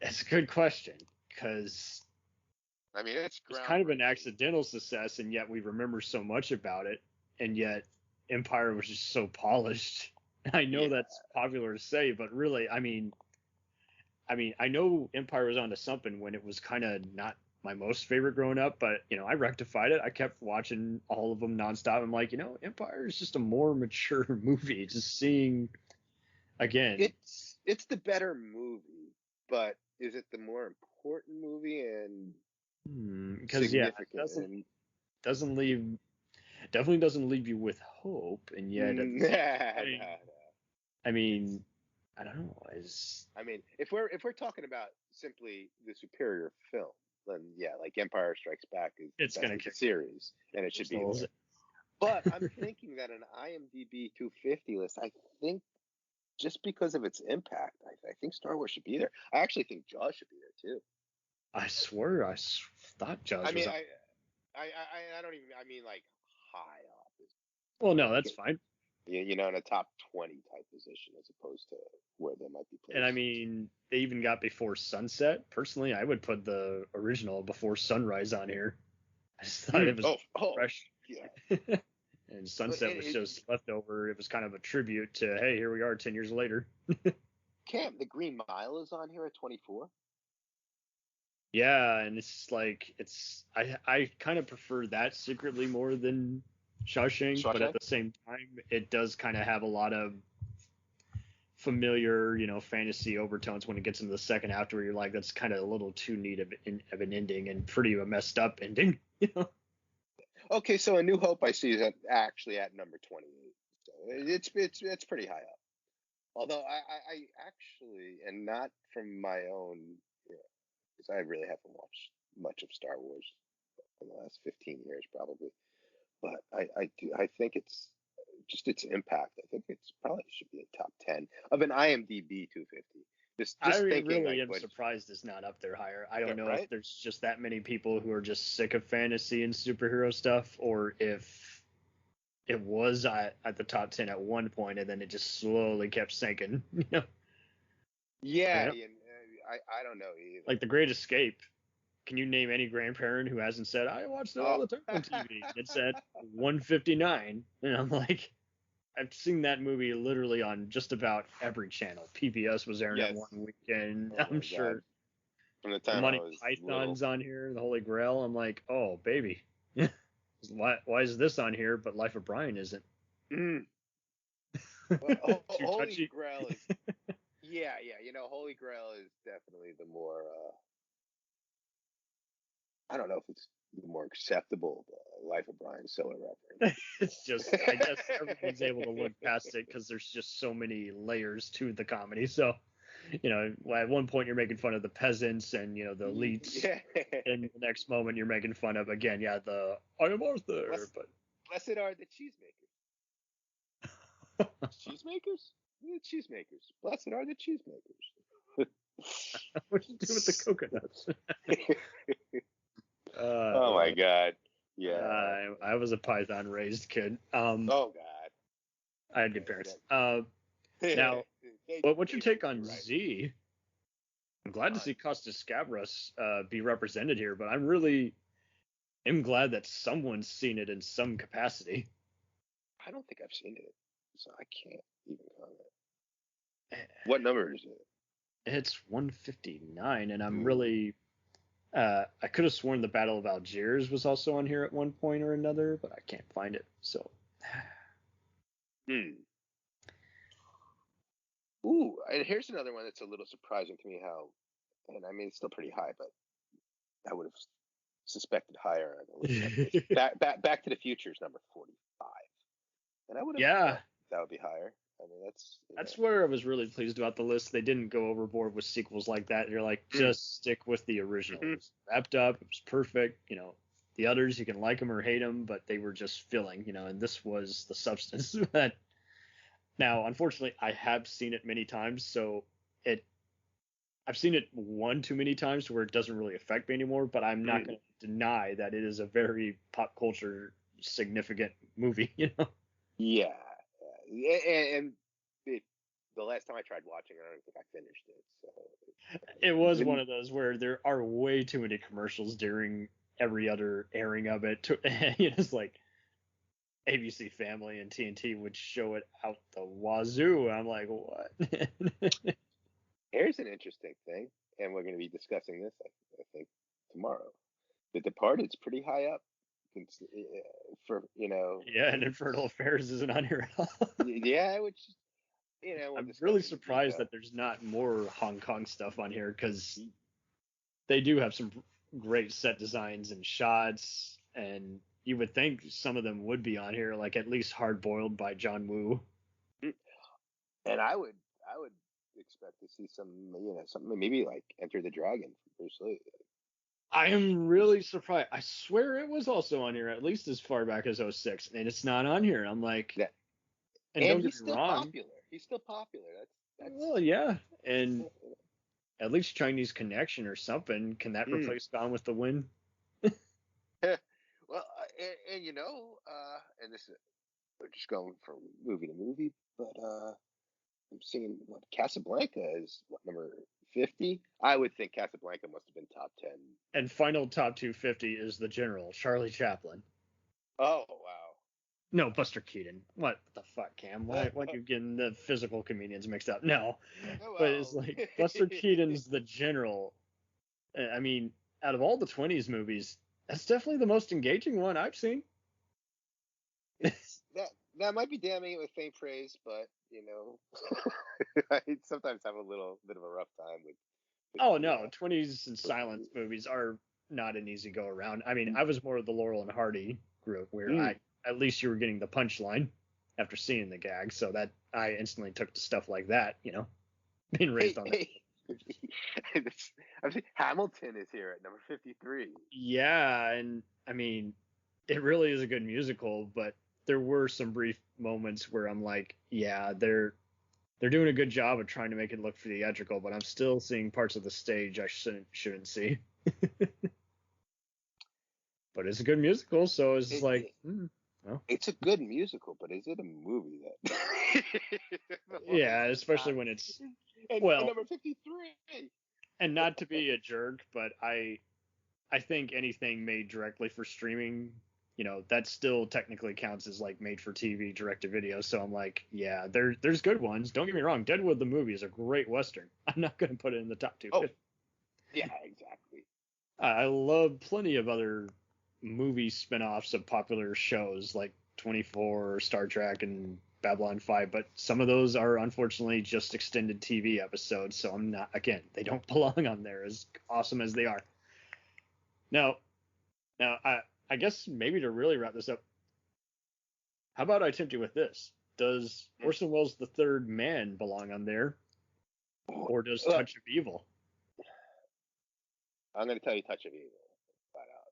C: That's a good question, because
D: I mean, it's
C: it's kind of an
D: groundbreaking.
C: accidental success, and yet we remember so much about it, and yet Empire was just so polished. I know
D: Yeah.
C: that's popular to say, but really, I mean, I know Empire was onto something when it was kind of not my most favorite growing up, but I rectified it. I kept watching all of them nonstop. I'm like, Empire is just a more mature movie. Just seeing again,
D: It's the better movie, but is it the more important movie and
C: because it
D: significant?
C: doesn't leave definitely doesn't leave you with hope, and yet at the same time,
D: Nah.
C: I mean, I don't know.
D: I mean, if we're talking about simply the superior film, then yeah, like Empire Strikes Back is
C: It's
D: best
C: gonna
D: of the
C: kick
D: series, and it should be
C: Souls.
D: there. But I'm thinking that an IMDb 250 list, I think just because of its impact, I think Star Wars should be there. I actually think Jaws should be there too.
C: I swear, thought Jaws
D: I mean,
C: was.
D: I don't even. I mean, like high up.
C: Well, no, that's fine.
D: In a top 20 type position as opposed to where they might be placed.
C: And I mean, they even got Before Sunset. Personally, I would put the original Before Sunrise on here. I just thought it was fresh.
D: Yeah.
C: And Sunset was just leftover. It was kind of a tribute to, hey, here we are 10 years later.
D: Cam, the Green Mile is on here at 24.
C: Yeah, and it's like I kind of prefer that secretly more than Shawshank, but at the same time, it does kind of have a lot of familiar, fantasy overtones when it gets into the second half, where you're like, that's kind of a little too neat of an ending and pretty a messed up ending.
D: Okay, so A New Hope I see is actually at number 28. So it's pretty high up. Although I actually, and not from my own, because I really haven't watched much of Star Wars in the last 15 years probably. But I think it's just its impact. I think it's probably should be a top 10 of an IMDb 250. Just
C: I
D: thinking,
C: really
D: like,
C: am surprised it's not up there higher. I
D: Yeah,
C: don't know
D: right?
C: if there's just that many people who are just sick of fantasy and superhero stuff, or if it was at the top 10 at one point and then it just slowly kept sinking.
D: Yeah, and I don't know either.
C: Like The Great Escape. Can you name any grandparent who hasn't said, I watched it all the time on TV? It's at 159. And I'm like, I've seen that movie literally on just about every channel. PBS was airing it one weekend.
D: Oh
C: I'm
D: my
C: sure.
D: God. From the
C: The
D: time
C: Monty
D: I was
C: Python's
D: little.
C: on here, the Holy Grail. I'm like, oh, baby. Why is this on here, but Life of Brian isn't?
D: Well,
C: Too
D: Holy
C: touchy.
D: Grail is, yeah. Holy Grail is definitely the more, I don't know if it's the more acceptable. Life of Brian is so irreverent.
C: It's just, I guess everyone's able to look past it because there's just so many layers to the comedy. So, at one point you're making fun of the peasants and, the elites.
D: Yeah.
C: And the next moment you're making fun of, again, the I am Arthur.
D: Blessed are the cheesemakers. Cheesemakers? The cheesemakers. Blessed are the cheesemakers.
C: What do you do with the coconuts?
D: Oh my God. Yeah.
C: I was a Python raised kid.
D: Oh God.
C: I had good parents. Now, what's your take on Z? I'm glad to see Costas Stavros be represented here, but I'm really glad that someone's seen it in some capacity.
D: I don't think I've seen it, so I can't even comment. What number is it?
C: It's 159, and I'm really. I could have sworn the Battle of Algiers was also on here at one point or another, but I can't find it. So.
D: Ooh, and here's another one that's a little surprising to me. And I mean it's still pretty high, but I would have suspected higher. Back to the Future is number 45, and I would have thought that would be higher. I mean,
C: that's where I was really pleased about the list. They didn't go overboard with sequels like that. You're like, just stick with the original. It was wrapped up. It was perfect. The others, you can like them or hate them, but they were just filling, and this was the substance. Now, unfortunately, I have seen it many times, so I've seen it one too many times to where it doesn't really affect me anymore, but I'm not going to deny that it is a very pop culture significant movie,
D: Yeah. And the last time I tried watching it, I don't think I finished it. So
C: It was one of those where there are way too many commercials during every other airing of it. It's like ABC Family and TNT would show it out the wazoo. I'm like, what?
D: here's an interesting thing, and we're going to be discussing this, I think, tomorrow. The Departed's pretty high up for
C: Yeah, and Infernal Affairs isn't on here at all.
D: Yeah, which we'll
C: I'm
D: discuss
C: really
D: in
C: surprised
D: detail.
C: that there's not more Hong Kong stuff on here because they do have some great set designs and shots, and you would think some of them would be on here, like at least Hard Boiled by John Woo.
D: And I would expect to see some something maybe like Enter the Dragon from Bruce Lee.
C: I am really surprised. I swear it was also on here at least as far back as 06, and it's not on here. I'm like,
D: Yeah.
C: and
D: And
C: don't
D: he's
C: get me
D: still
C: wrong.
D: popular. He's still popular. That's
C: Well, yeah, and at least Chinese Connection or something. Can that replace Gone with the Wind?
D: well, and and this is, we're just going from movie to movie, but I'm seeing what Casablanca is number 50. I would think Casablanca must have been top 10.
C: And final top 250 is The General, Charlie Chaplin.
D: Oh wow.
C: No, Buster Keaton. What the fuck, Cam? Why you getting the physical comedians mixed up? No, but it's like Buster Keaton's The General. I mean, out of all the 20s movies, that's definitely the most engaging one I've seen.
D: That might be damning it with faint praise, but I sometimes have a little bit of a rough time with
C: Oh no, 20s and silence movies are not an easy go around. I mean, I was more of the Laurel and Hardy group where at least you were getting the punchline after seeing the gag, so that I instantly took to stuff like that, being raised on that.
D: I think Hamilton is here at number 53.
C: Yeah, and I mean, it really is a good musical, but there were some brief moments where I'm like, yeah, they're doing a good job of trying to make it look theatrical, but I'm still seeing parts of the stage I shouldn't see. But it's a good musical, so it's
D: It's a good musical, but is it a movie that?
C: Yeah, especially when it's
D: number 53.
C: And not to be a jerk, but I think anything made directly for streaming, that still technically counts as like made for TV, direct to video. So I'm like, yeah, there's good ones. Don't get me wrong, Deadwood the movie is a great western. I'm not going to put it in the top 250.
D: Yeah, exactly.
C: I love plenty of other movie spin-offs of popular shows like 24, Star Trek, and Babylon 5, but some of those are unfortunately just extended TV episodes, so I'm not, again, they don't belong on there as awesome as they are. Now I guess maybe to really wrap this up, how about I tempt you with this? Does Orson Welles' The Third Man belong on there, or does Touch of Evil?
D: I'm going to tell you Touch of Evil.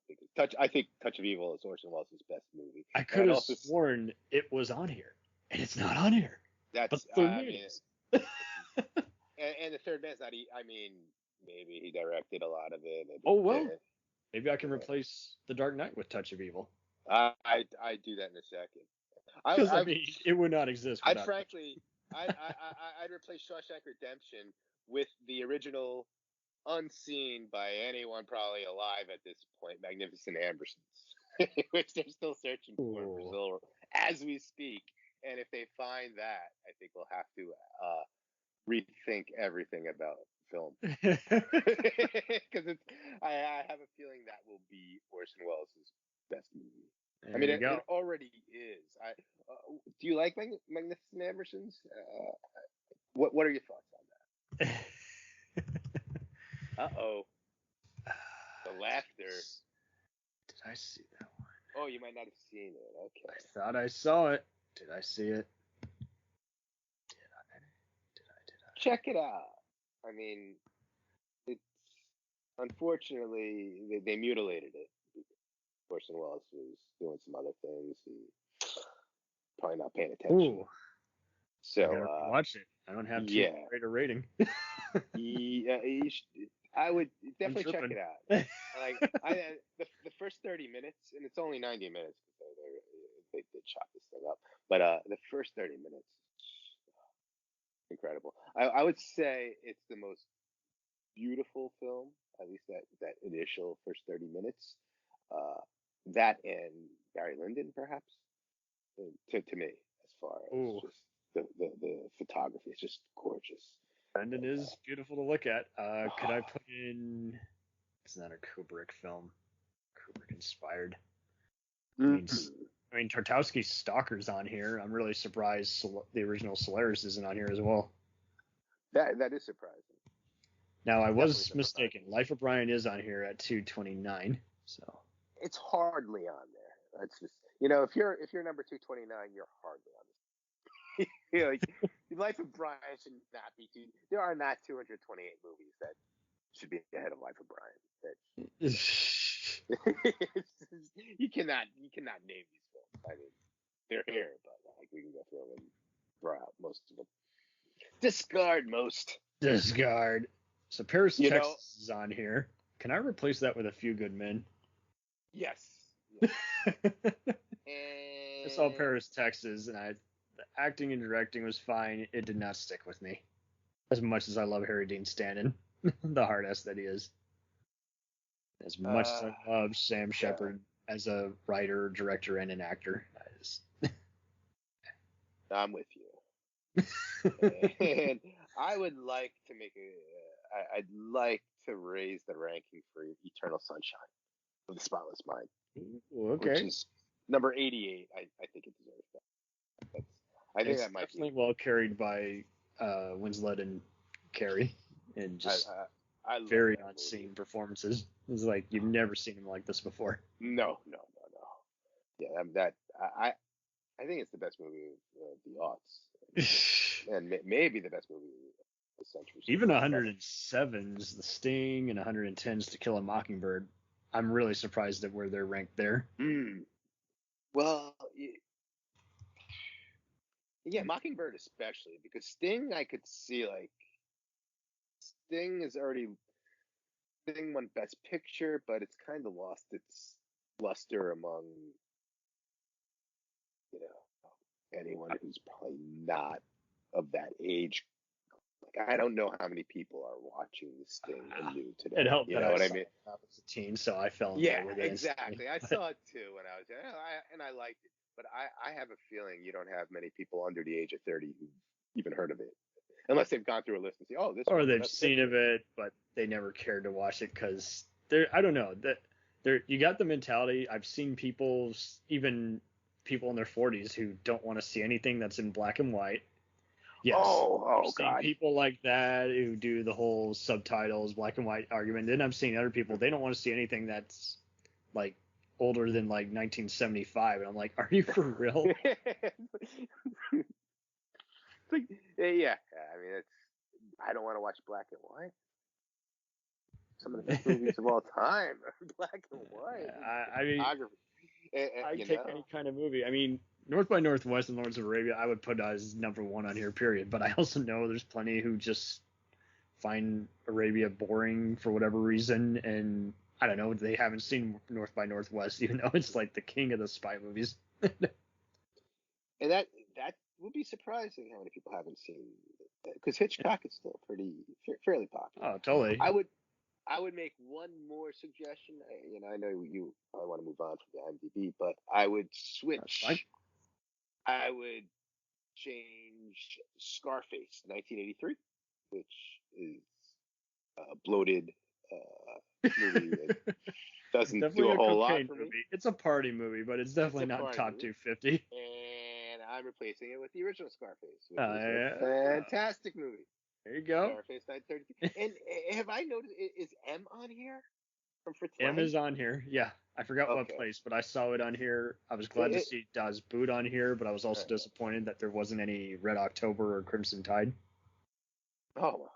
D: Because I think Touch of Evil is Orson Welles' best movie.
C: I could have sworn it was on here, and it's not on here.
D: That's
C: and
D: The Third Man's not. I mean, maybe he directed a lot of it.
C: Maybe I can replace The Dark Knight with Touch of Evil.
D: I do that in a second.
C: Because I mean, it would not exist.
D: I'd replace Shawshank Redemption with the original, unseen by anyone probably alive at this point, Magnificent Ambersons, which they're still searching for in Brazil as we speak. And if they find that, I think we'll have to rethink everything about film. Because I have a feeling that will be Orson Welles' best movie.
C: There
D: I mean,
C: you go.
D: it already is. Do you like Magnificent Ambersons? What are your thoughts on that? Uh-oh. The laughter.
C: Did I see that one?
D: Oh, you might not have seen it. Okay.
C: I thought I saw it. Did I see it? Did I?
D: Check it out. I mean, it's unfortunately they mutilated it. Orson Welles was doing some other things. He probably not paying attention.
C: Ooh.
D: So
C: watch it. I don't have too great a rating.
D: I would definitely check it out. The first 30 minutes, and it's only 90 minutes because they chop this thing up. But the first 30 minutes, incredible. I would say it's the most beautiful film, at least that initial first 30 minutes. Uh, that and Barry Lyndon, perhaps, to me, as far as
C: Ooh,
D: just the photography. It's just gorgeous.
C: Brendan is beautiful to look at. Could I put in? It's not a Kubrick film. Kubrick inspired. I mean, Tartowski's Stalker's on here. I'm really surprised the original Solaris isn't on here as well.
D: That is surprising.
C: Now, I was
D: Definitely
C: mistaken. Life of Brian is on here at 229. So
D: It's hardly on there. That's just, if you're number 229, you're hardly on this. Like, the Life of Brian should not be too. There are not 228 movies that should be ahead of Life of Brian. You cannot name these films. I mean, they're here, but like we can go through them and throw out most of them. Discard most.
C: discard. So Paris,
D: You know-
C: Texas is on here. Can I replace that with A Few Good Men?
D: Yes.
C: I saw Paris, Texas, and the acting and directing was fine. It did not stick with me. As much as I love Harry Dean Stanton, the hard ass that he is. As much as I love Sam Shepard as a writer, director, and an actor.
D: I'm with you. And I would like to I'd like to raise the ranking for Eternal Sunshine of the Spotless Mind.
C: Okay.
D: Which is number 88. I think it deserves that. I think
C: It's
D: that might
C: definitely
D: be.
C: well carried by Winslet and Carey, and just
D: I love
C: very
D: that
C: on-scene
D: movie.
C: performances. It's like you've never seen him like this before.
D: No. Yeah, I think it's the best movie of the aughts, and maybe the best movie of the century.
C: Even 107's The Sting and 110's To Kill a Mockingbird. I'm really surprised at where they're ranked there.
D: Well, yeah, Mockingbird especially, because Sting, I could see, like, Sting won Best Picture, but it's kind of lost its luster among, anyone who's probably not of that age. Like, I don't know how many people are watching the Sting anew today.
C: It helped
D: You
C: that
D: know what I
C: saw
D: mean?
C: it when I was a teen, so I fell in
D: Yeah,
C: love with it.
D: exactly. I saw it too when I was young, and I liked it. But I have a feeling you don't have many people under the age of 30 who've even heard of it, unless they've gone through a list and say, "Oh, this."
C: Or
D: one,
C: they've
D: that's
C: seen of it, but they never cared to watch it because I don't know, you got the mentality. I've seen even people in their 40s who don't want to see anything that's in black and white. Yes.
D: Oh
C: I've seen
D: God.
C: people like that who do the whole subtitles, black and white argument. Then I'm seeing other people, they don't want to see anything that's like older than like 1975. And I'm like, are you for real?
D: It's like, yeah. I mean, I don't want to watch black and white. Some of the best movies of all time are black and white.
C: I mean, I take any kind of movie. I mean, North by Northwest and Lawrence of Arabia, I would put as number one on here, period. But I also know there's plenty who just find Arabia boring for whatever reason, and I don't know, they haven't seen North by Northwest, even though it's like the king of the spy movies.
D: And that would be surprising how many people haven't seen it, because Hitchcock is still fairly popular.
C: Oh, totally.
D: I would make one more suggestion. I know you probably want to move on from the IMDb, but I would switch. I would change Scarface 1983, which is a bloated movie that doesn't do a whole lot for me.
C: It's a party movie, but it's definitely not top
D: movie.
C: 250.
D: And I'm replacing it with the original Scarface, which is a fantastic movie.
C: There you go.
D: Scarface 1933. And have I noticed, is M on here? From Fritz
C: M
D: Lang?
C: is on here. Yeah. I forgot what place, but I saw it on here. I was glad to see Das Boot on here, but I was also disappointed that there wasn't any Red October or Crimson Tide.
D: Oh.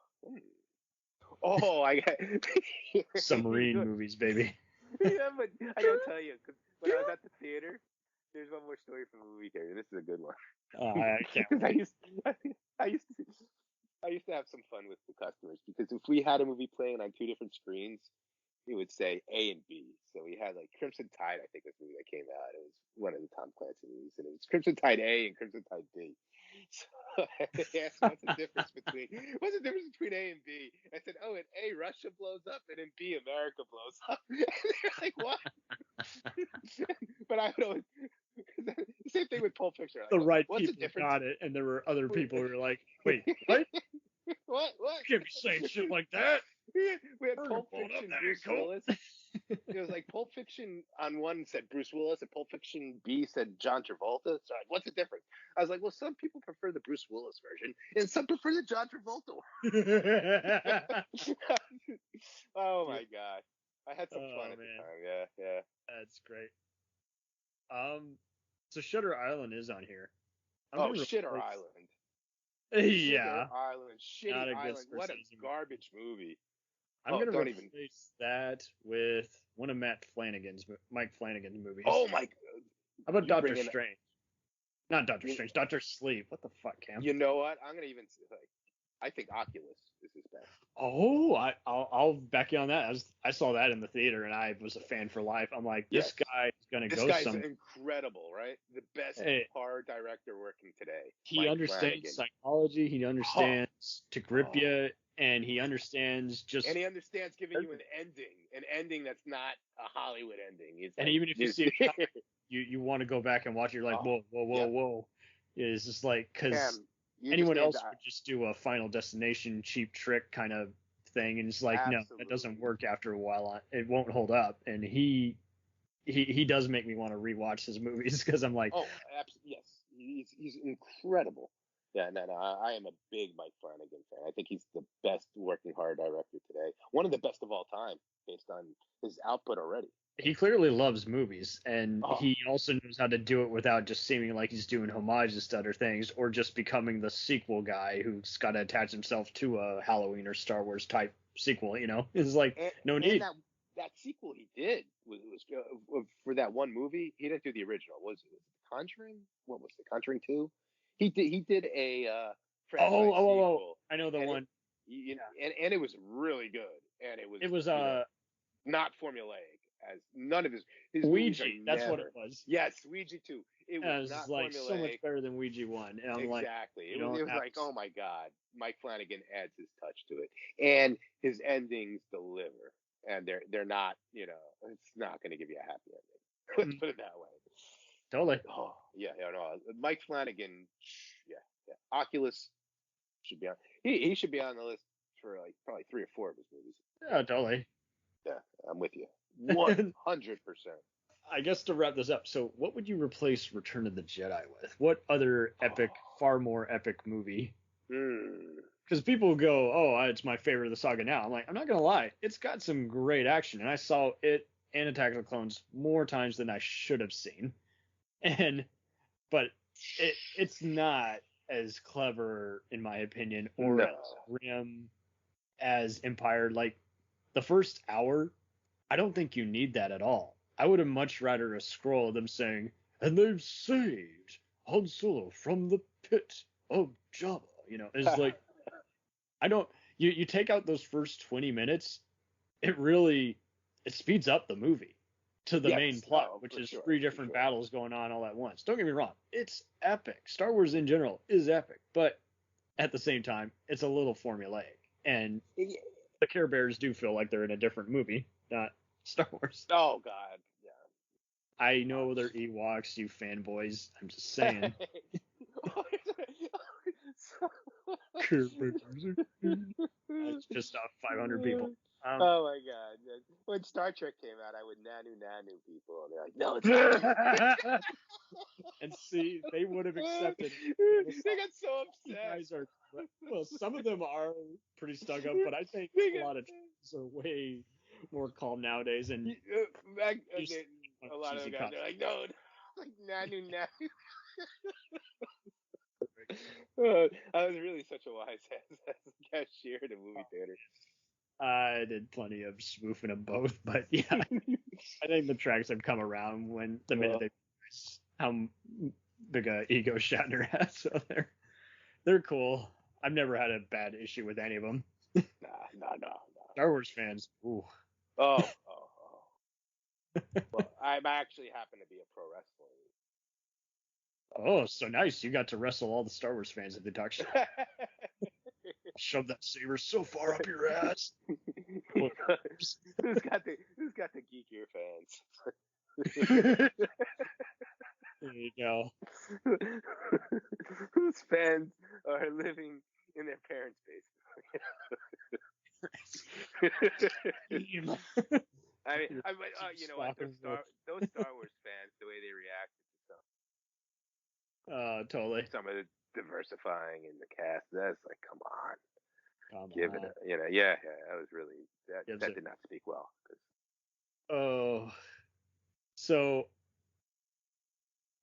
D: I got
C: Submarine movies, baby.
D: Yeah, but I gotta tell you, because when I was at the theater, there's one more story from the movie theater. This is a good one.
C: I can't wait.
D: I used to have some fun with the customers, because if we had a movie playing on two different screens, it would say A and B. So we had like Crimson Tide, I think was the movie that came out. It was one of the Tom Clancy movies, and it was Crimson Tide A and Crimson Tide B. So they asked what's the difference between A and B. I said, oh, in A Russia blows up, and in B America blows up. And they're like, what? But I would always same thing with Pulp Fiction. Like,
C: The right
D: what's the
C: people
D: difference?
C: got it, and there were other people who were like, "Wait, what?
D: What?
C: You can't be saying shit like that."
D: We had
C: We're
D: Pulp
C: gonna blow it up,
D: Fiction,
C: that
D: Bruce
C: ain't cool.
D: Willis. It was like Pulp Fiction on one said Bruce Willis, and Pulp Fiction B said John Travolta. So like, what's the difference? I was like, well, some people prefer the Bruce Willis version, and some prefer the John Travolta one. Oh my god, I had some fun at the time. Yeah.
C: That's great. So Shutter Island is on here.
D: Oh, Shitter Island.
C: Yeah.
D: Shitter Island. Shitty
C: Not a good
D: Island. What a
C: Scorsese movie.
D: garbage movie.
C: I'm
D: Oh,
C: gonna
D: don't
C: replace that with one of Mike Flanagan's movies.
D: Oh my!
C: How about
D: you
C: Doctor
D: bring in-
C: Strange? Not Doctor Strange. Doctor Sleep. What the fuck, Cam?
D: You know what? I'm gonna even like. I think Oculus is his best.
C: Oh, I'll back you on that. I saw that in the theater, and I was a fan for life. I'm like, this
D: Yes.
C: guy is gonna
D: This
C: go
D: guy's
C: some.
D: incredible, right? The best
C: Hey.
D: horror director working today.
C: He
D: Mike
C: understands
D: Flanagan.
C: psychology. He understands to grip
D: Oh.
C: you, and he understands just.
D: And he understands giving you an ending that's not a Hollywood ending. It's
C: And
D: like,
C: even if you see it, you want to go back and watch it. You're like,
D: Oh,
C: whoa. It's just like, because
D: Cam, you
C: anyone
D: just
C: else
D: named
C: would just do a Final Destination cheap trick kind of thing, and it's like, no, that doesn't
D: Absolutely.
C: work after a while. It won't hold up. And he does make me want to rewatch his movies because I'm like,
D: Oh, absolutely. Yes, he's incredible. Yeah, no, I am a big Mike Flanagan fan. I think he's the best working horror director today. One of the best of all time, based on his output already.
C: he clearly loves movies, and
D: Oh.
C: he also knows how to do it without just seeming like he's doing homages to other things or just becoming the sequel guy who's got to attach himself to a Halloween or Star Wars type sequel. It's like,
D: And,
C: no
D: and
C: need.
D: that sequel he did was for that one movie. He didn't do the original. Was it The Conjuring? What was it, Conjuring 2? He did a franchise sequel.
C: I know the
D: And
C: one.
D: And it was really good. And it was not formulaic as none of his movies
C: Ouija.
D: are
C: That's what
D: never-
C: it was.
D: Yes, Ouija 2. It
C: And
D: was
C: it
D: not
C: was like
D: formulaic.
C: so much better than Ouija 1. And I'm like,
D: Exactly.
C: you
D: It was
C: don't have
D: like,
C: to-
D: oh my God, Mike Flanagan adds his touch to it, and his endings deliver. And they're not, it's not going to give you a happy ending. Let's put it that way.
C: totally.
D: Oh yeah, no. Mike Flanagan, yeah. Oculus should be on. He should be on the list for like probably 3 or 4 of his movies.
C: Yeah, totally.
D: Yeah, I'm with you. 100%.
C: I guess to wrap this up, so what would you replace Return of the Jedi with? What other epic, far more epic movie? Because people go, oh, it's my favorite of the saga now. I'm like, I'm not going to lie. It's got some great action. And I saw it and Attack of the Clones more times than I should have seen. But it's not as clever, in my opinion, or as grim as Empire. Like, the first hour, I don't think you need that at all. I would have much rather a scroll of them saying, and they've saved Han Solo from the pit of Jabba. It's like, you take out those first 20 minutes, it speeds up the movie to the main plot, which is 3 different battles going on all at once. Don't get me wrong. It's epic. Star Wars in general is epic, but at the same time, it's a little formulaic. And the Care Bears do feel like they're in a different movie, not Star Wars.
D: Oh, God. Yeah.
C: I know they're Ewoks, you fanboys. I'm just saying. Care Bears. It's just 500 people.
D: Oh my God! When Star Trek came out, I would nanu people, and they're like, "No, it's not."
C: And see, they would have accepted.
D: They got so
C: You
D: upset.
C: guys are well. Some of them are pretty stuck up, but I think a lot of trans are way more calm nowadays. And
D: A lot of them guys are like, "No, like nanu." I was really such a wise ass as a cashier in a movie theater.
C: I did plenty of spoofing of both, but yeah, I think the tracks have come around when the minute they realize how big a ego Shatner has. So they're cool. I've never had a bad issue with any of them.
D: No.
C: Star Wars fans, ooh.
D: Oh. Well, I actually happen to be a pro wrestling
C: Oh, so nice. You got to wrestle all the Star Wars fans if they talk shit. Shove that saber so far up your ass.
D: who's got the geekier fans?
C: There you go.
D: Whose fans are living in their parents' basement? I mean, you know what? Those Star Wars fans, the way they reacted to
C: Totally.
D: some of the diversifying in the cast, that's like, come on,
C: Come
D: give
C: on.
D: it. Yeah. That was really that did not speak well.
C: Oh, so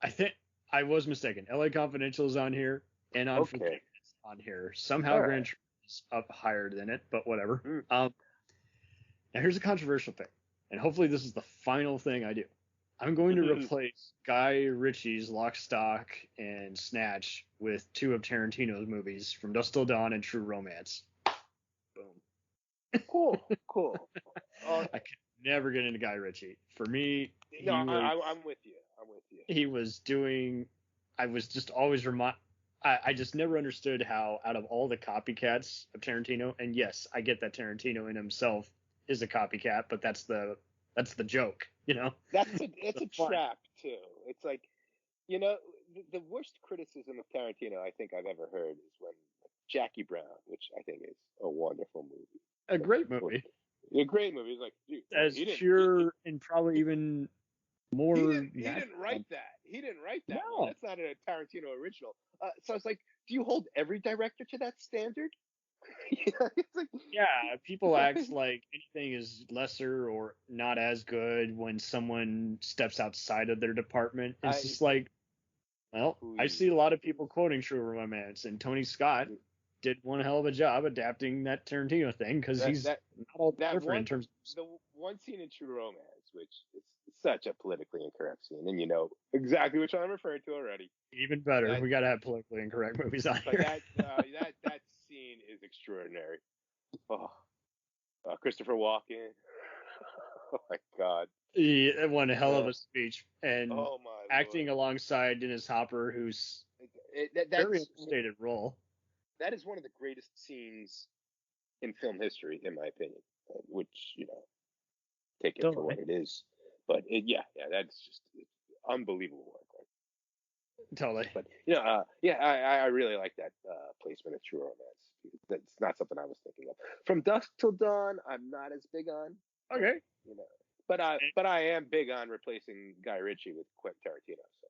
C: I think I was mistaken. LA Confidential is on here, and Unforgiven is on here. Somehow Gran Turismo is up higher than it, but whatever. Now here's a controversial thing, and hopefully this is the final thing I do. I'm going to replace Guy Ritchie's Lock, Stock, and Snatch with 2 of Tarantino's movies, From Dusk Till Dawn and True Romance. Boom.
D: Cool.
C: I could never get into Guy Ritchie. For me,
D: I'm with you.
C: He was doing. I was just always I just never understood how, out of all the copycats of Tarantino, and yes, I get that Tarantino in himself is a copycat, but that's the joke, you know.
D: It's a trap too. It's like, you know, the worst criticism of Tarantino I think I've ever heard is when Jackie Brown, which I think is a wonderful movie.
C: A great movie.
D: A great movie. It's like, dude,
C: as pure and probably even more.
D: He didn't write that.
C: No.
D: That's not a Tarantino original. So it's like, do you hold every director to that standard? It's like,
C: yeah, people act like anything is lesser or not as good when someone steps outside of their department. It's just like, well, I see a lot of people quoting True Romance, and Tony Scott did one hell of a job adapting that Tarantino thing, because he's not all different in terms of
D: the one scene in True Romance, which is such a politically incorrect scene, and you know exactly which I'm referring to already.
C: Even better, we got to have politically incorrect movies on here.
D: That scene is extraordinary. Oh, Christopher Walken. Oh my God.
C: One hell of a speech, and acting
D: Lord.
C: alongside Dennis Hopper, who's very understated role.
D: That is one of the greatest scenes in film history, in my opinion. Which, you know, take it for what it is. But that's just unbelievable work. Right?
C: Totally.
D: But I really like that placement of True Romance. That's not something I was thinking of. From Dusk Till Dawn, I'm not as big on.
C: Okay.
D: You know, but I am big on replacing Guy Ritchie with Quentin Tarantino. So.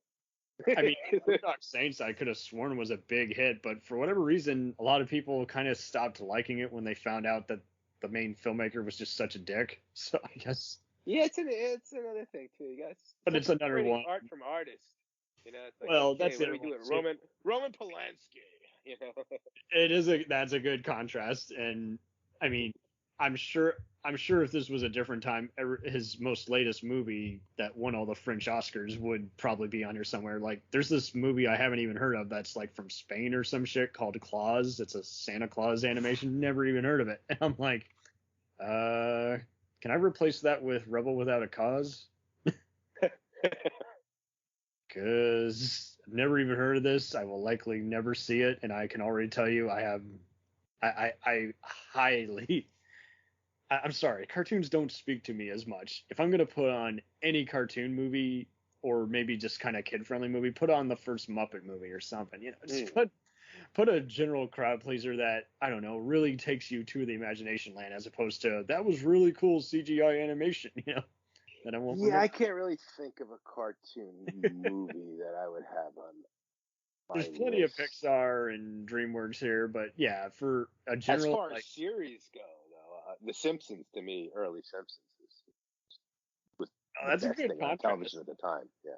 C: I mean, Boondock Saints, I could have sworn was a big hit, but for whatever reason, a lot of people kind of stopped liking it when they found out that the main filmmaker was just such a dick. So I guess.
D: Yeah, it's another thing too, you guys.
C: But it's another one.
D: Art from artists. You know, it's like,
C: well,
D: okay,
C: that's
D: what we doing? Roman Polanski. You know.
C: That's a good contrast, and I mean, I'm sure if this was a different time, his most latest movie that won all the French Oscars would probably be on here somewhere. Like, there's this movie I haven't even heard of that's like from Spain or some shit called Claus. It's a Santa Claus animation. Never even heard of it. And I'm like, can I replace that with Rebel Without a Cause? Because I've never even heard of this. I will likely never see it, and I can already tell you I'm sorry, cartoons don't speak to me as much. If I'm going to put on any cartoon movie, or maybe just kind of kid-friendly movie, put on the first Muppet movie or something. You know, just put a general crowd pleaser that, I don't know, really takes you to the imagination land, as opposed to, that was really cool CGI animation, you know. That I won't remember.
D: I can't really think of a cartoon movie that I would have on my
C: There's plenty
D: list.
C: of Pixar and DreamWorks here, but yeah, for a general...
D: As far as series go, though, The Simpsons, to me, early Simpsons was
C: that's
D: the
C: a
D: best
C: good
D: thing on television at the time. Yeah.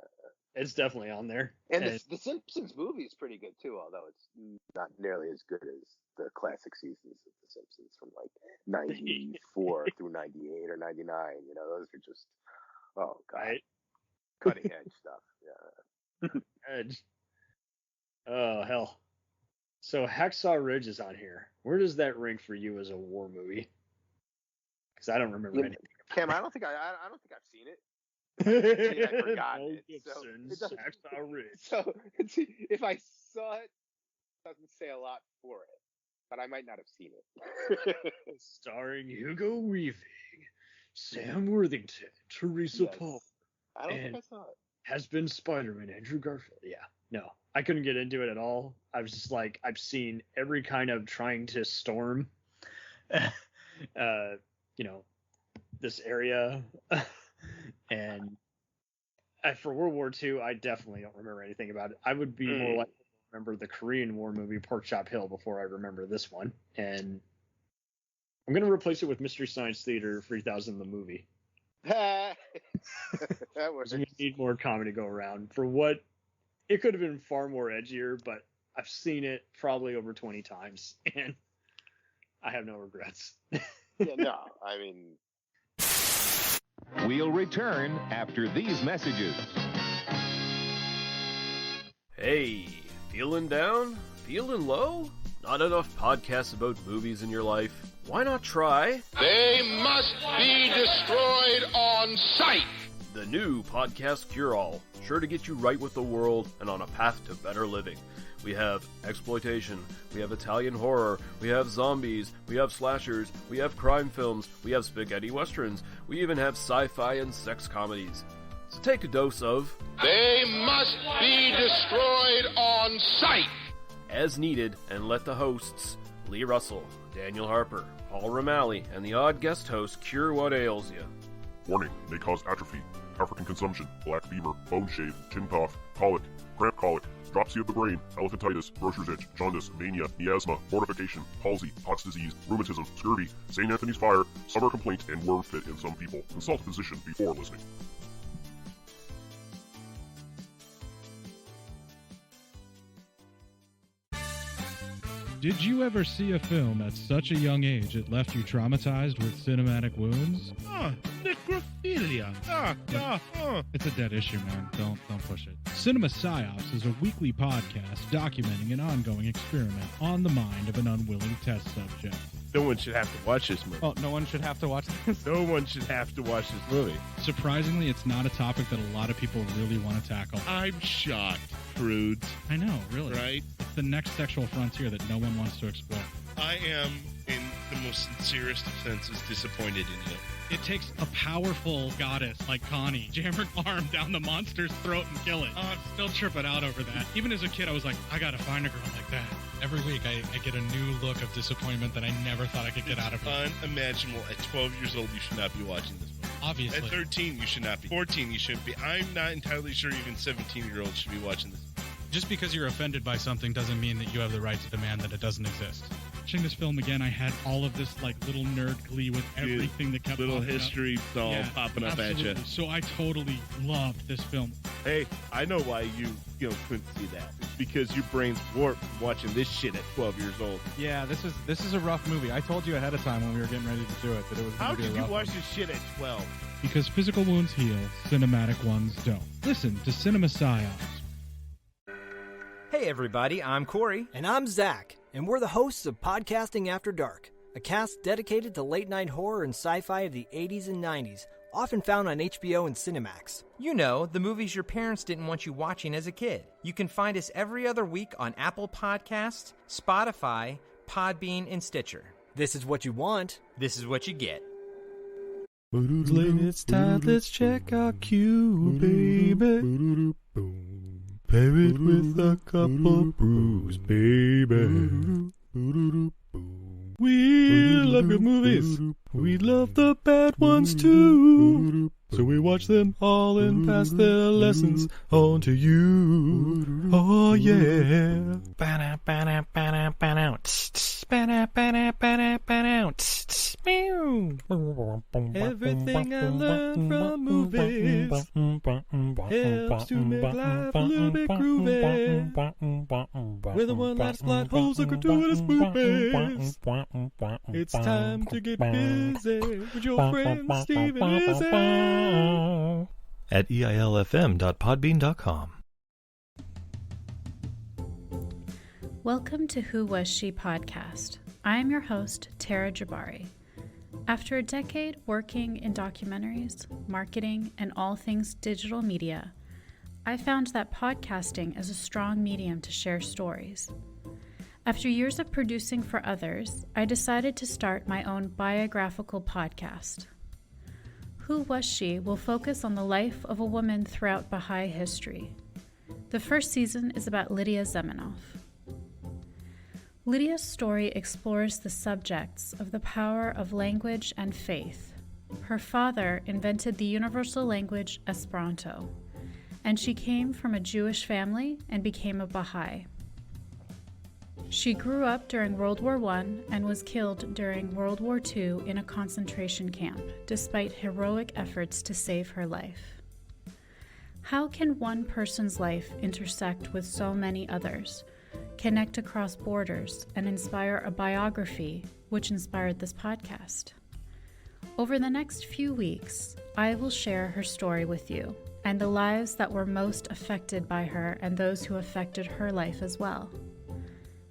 C: It's definitely on there.
D: And the Simpsons movie is pretty good, too, although it's not nearly as good as the classic seasons of The Simpsons from, like, 94 through 98 or 99. You know, those are just, oh, God.
C: Right?
D: Cutting edge stuff. Yeah.
C: Edge. Oh, hell. So Hacksaw Ridge is on here. Where does that rank for you as a war movie? Because I don't remember anything.
D: Cam, I don't think I've seen it. and I forgot
C: Mel
D: it. So,
C: Gibson,
D: it doesn't-
C: Hacksaw Ridge.
D: so if I saw it, it doesn't say a lot for it, but I might not have seen it.
C: Starring Hugo Weaving, Sam Worthington, Teresa
D: Yes.
C: Palmer,
D: I don't
C: And-
D: think I saw it.
C: has been Spider-Man, Andrew Garfield. Yeah, no, I couldn't get into it at all. I was just like, I've seen every kind of trying to storm, this area, and for World War II, I definitely don't remember anything about it. I would be more likely to remember the Korean War movie Pork Chop Hill before I remember this one, and I'm gonna replace it with Mystery Science Theater 3000, the movie.
D: That works.
C: We need more comedy to go around for what it could have been far more edgier, but I've seen it probably over 20 times and I have no regrets.
D: Yeah, no, I mean,
F: We'll return after these messages.
G: Hey, feeling down? Feeling low? Not enough podcasts about movies in your life? Why not try
A: They must be destroyed on sight.
G: the new Podcast Cure-All? Sure to get you right with the world and on a path to better living. We have exploitation, we have Italian horror, we have zombies, we have slashers, we have crime films, we have spaghetti westerns, we even have sci-fi and sex comedies. So take a dose of
A: They must be destroyed on sight.
G: as needed and let the hosts, Lee Russell, Daniel Harper, Paul Romali, and the odd guest host cure what ails you.
H: Warning, may cause atrophy, African consumption, black fever, bone shave, chin cough, colic, cramp colic, dropsy of the brain, elephantitis, grocer's itch, jaundice, mania, miasma, mortification, palsy, Pott's disease, rheumatism, scurvy, St. Anthony's fire, summer complaint, and worm fit in some people. Consult a physician before listening.
I: Did you ever see a film at such a young age it left you traumatized with cinematic wounds? Necrophilia. It's a dead issue, man. Don't push it. Cinema Psyops is a weekly podcast documenting an ongoing experiment on the mind of an unwilling test subject.
J: No one should have to watch this movie.
I: Oh, no one should have to watch this?
J: No one should have to watch this movie.
I: Surprisingly, it's not a topic that a lot of people really want to tackle.
J: I'm shocked, prudes,
I: I know, really.
J: right?
I: It's the next sexual frontier that no one wants to explore.
J: I am, in the most sincerest of senses, disappointed in you.
I: It takes a powerful goddess like Connie, jam her arm down the monster's throat and kill it. Oh, I'm still tripping out over that. Even as a kid, I was like, I gotta find a girl like that. Every week, I get a new look of disappointment that I never thought I could get out of me.
J: Unimaginable. At 12 years old, you should not be watching this movie.
I: Obviously.
J: At 13, you should not be. 14, you shouldn't be. I'm not entirely sure even 17-year-olds should be watching this.
I: Just because you're offended by something doesn't mean that you have the right to demand that it doesn't exist. Watching this film again, I had all of this like little nerd glee with everything that kept
J: Little
I: popping up.
J: history all
I: Yeah,
J: popping up
I: absolutely.
J: at you.
I: So I totally loved this film.
J: Hey, I know why you couldn't see that. It's because your brain's warped from watching this shit at 12 years old.
I: Yeah, this is a rough movie. I told you ahead of time when we were getting ready to do it that it was
J: How
I: going to be
J: did
I: a
J: you
I: rough
J: watch
I: one.
J: this shit at 12?
I: Because physical wounds heal, cinematic ones don't. Listen to Cinema Psyops.
K: Hey everybody, I'm Corey.
L: And I'm Zach, and we're the hosts of Podcasting After Dark, a cast dedicated to late-night horror and sci-fi of the 80s and 90s, often found on HBO and Cinemax.
K: You know, the movies your parents didn't want you watching as a kid. You can find us every other week on Apple Podcasts, Spotify, Podbean, and Stitcher.
L: This is what you want.
K: This is what you get.
M: It's time, let's check our queue, baby. Pair it with a couple brews, baby. We love good movies. We love the bad ones too. So we watch them all and pass their lessons on to you. Oh yeah. Everything I learned from movies helps to make life a little bit groovy. With a one-last plot holes of gratuitous movies. It's time to get busy with your friend Steve and Izzy at eilfm.podbean.com.
N: Welcome to Who Was She podcast. I am your host, Tara Jabari. After a decade working in documentaries, marketing, and all things digital media, I found that podcasting is a strong medium to share stories. After years of producing for others, I decided to start my own biographical podcast. Who Was She will focus on the life of a woman throughout Baha'i history. The first season is about Lydia Zamenhof. Lydia's story explores the subjects of the power of language and faith. Her father invented the universal language Esperanto, and she came from a Jewish family and became a Baha'i. She grew up during World War I and was killed during World War II in a concentration camp, despite heroic efforts to save her life. How can one person's life intersect with so many others, connect across borders, and inspire a biography which inspired this podcast? Over the next few weeks, I will share her story with you and the lives that were most affected by her and those who affected her life as well.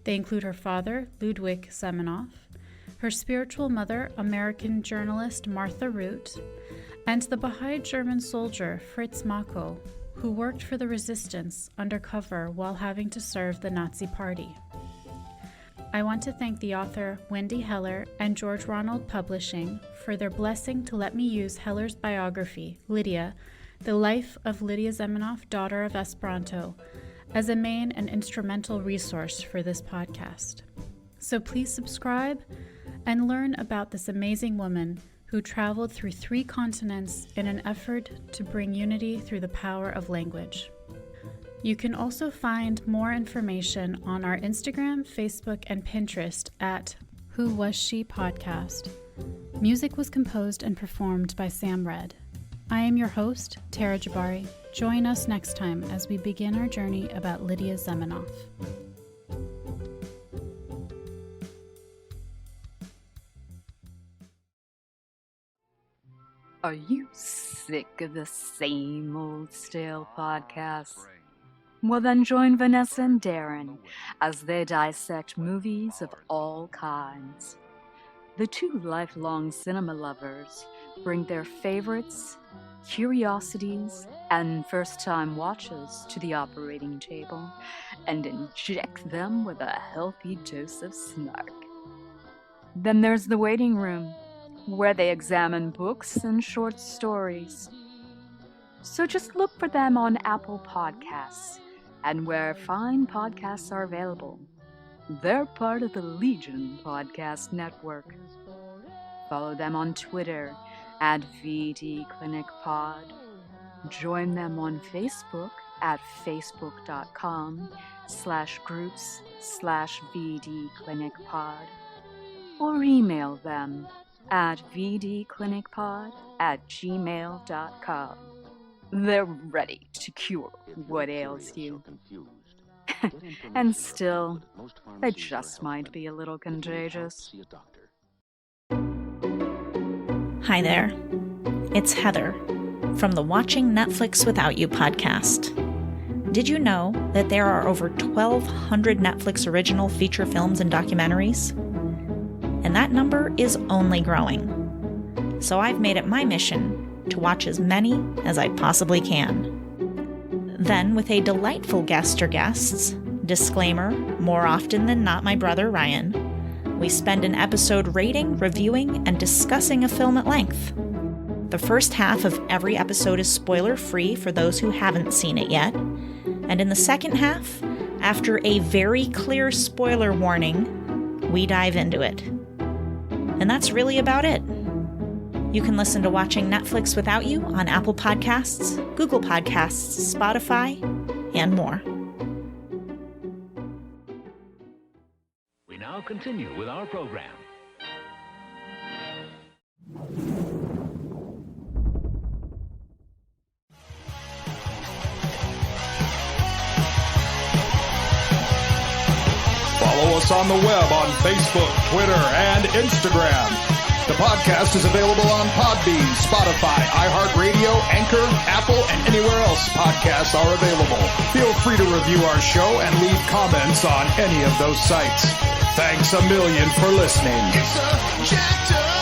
N: They include her father, Ludwig Zamenhof, her spiritual mother, American journalist Martha Root, and the Baha'i German soldier Fritz Mako, who worked for the resistance undercover while having to serve the Nazi Party. I want to thank the author Wendy Heller and George Ronald Publishing for their blessing to let me use Heller's biography, Lydia, The Life of Lydia Zamenhof, Daughter of Esperanto, as a main and instrumental resource for this podcast. So please subscribe and learn about this amazing woman who traveled through 3 continents in an effort to bring unity through the power of language. You can also find more information on our Instagram, Facebook, and Pinterest at Who Was She Podcast. Music was composed and performed by Sam Red. I am your host, Tara Jabari. Join us next time as we begin our journey about Lydia Zamenhof.
O: Are you sick of the same old stale podcasts? Well, then join Vanessa and Darren as they dissect movies of all kinds. The 2 lifelong cinema lovers bring their favorites, curiosities, and first-time watches to the operating table and inject them with a healthy dose of snark. Then there's the waiting room, where they examine books and short stories. So just look for them on Apple Podcasts and where fine podcasts are available. They're part of the Legion Podcast Network. Follow them on Twitter at VD Clinic Pod. Join them on Facebook at facebook.com/groups/VD Clinic Pod. Or email them at vdclinicpod@gmail.com. They're ready to cure what ails you. And still, they just might be a little contagious.
P: Hi there. It's Heather from the Watching Netflix Without You podcast. Did you know that there are over 1,200 Netflix original feature films and documentaries? And that number is only growing. So I've made it my mission to watch as many as I possibly can. Then, with a delightful guest or guests, disclaimer, more often than not my brother Ryan, we spend an episode rating, reviewing, and discussing a film at length. The first half of every episode is spoiler-free for those who haven't seen it yet, and in the second half, after a very clear spoiler warning, we dive into it. And that's really about it. You can listen to Watching Netflix Without You on Apple Podcasts, Google Podcasts, Spotify, and more.
Q: We now continue with our program.
B: Follow us on the web on Facebook, Twitter, and Instagram. The podcast is available on Podbean, Spotify, iHeartRadio, Anchor, Apple, and anywhere else podcasts are available. Feel free to review our show and leave comments on any of those sites. Thanks a million for listening.
A: It's a jacked up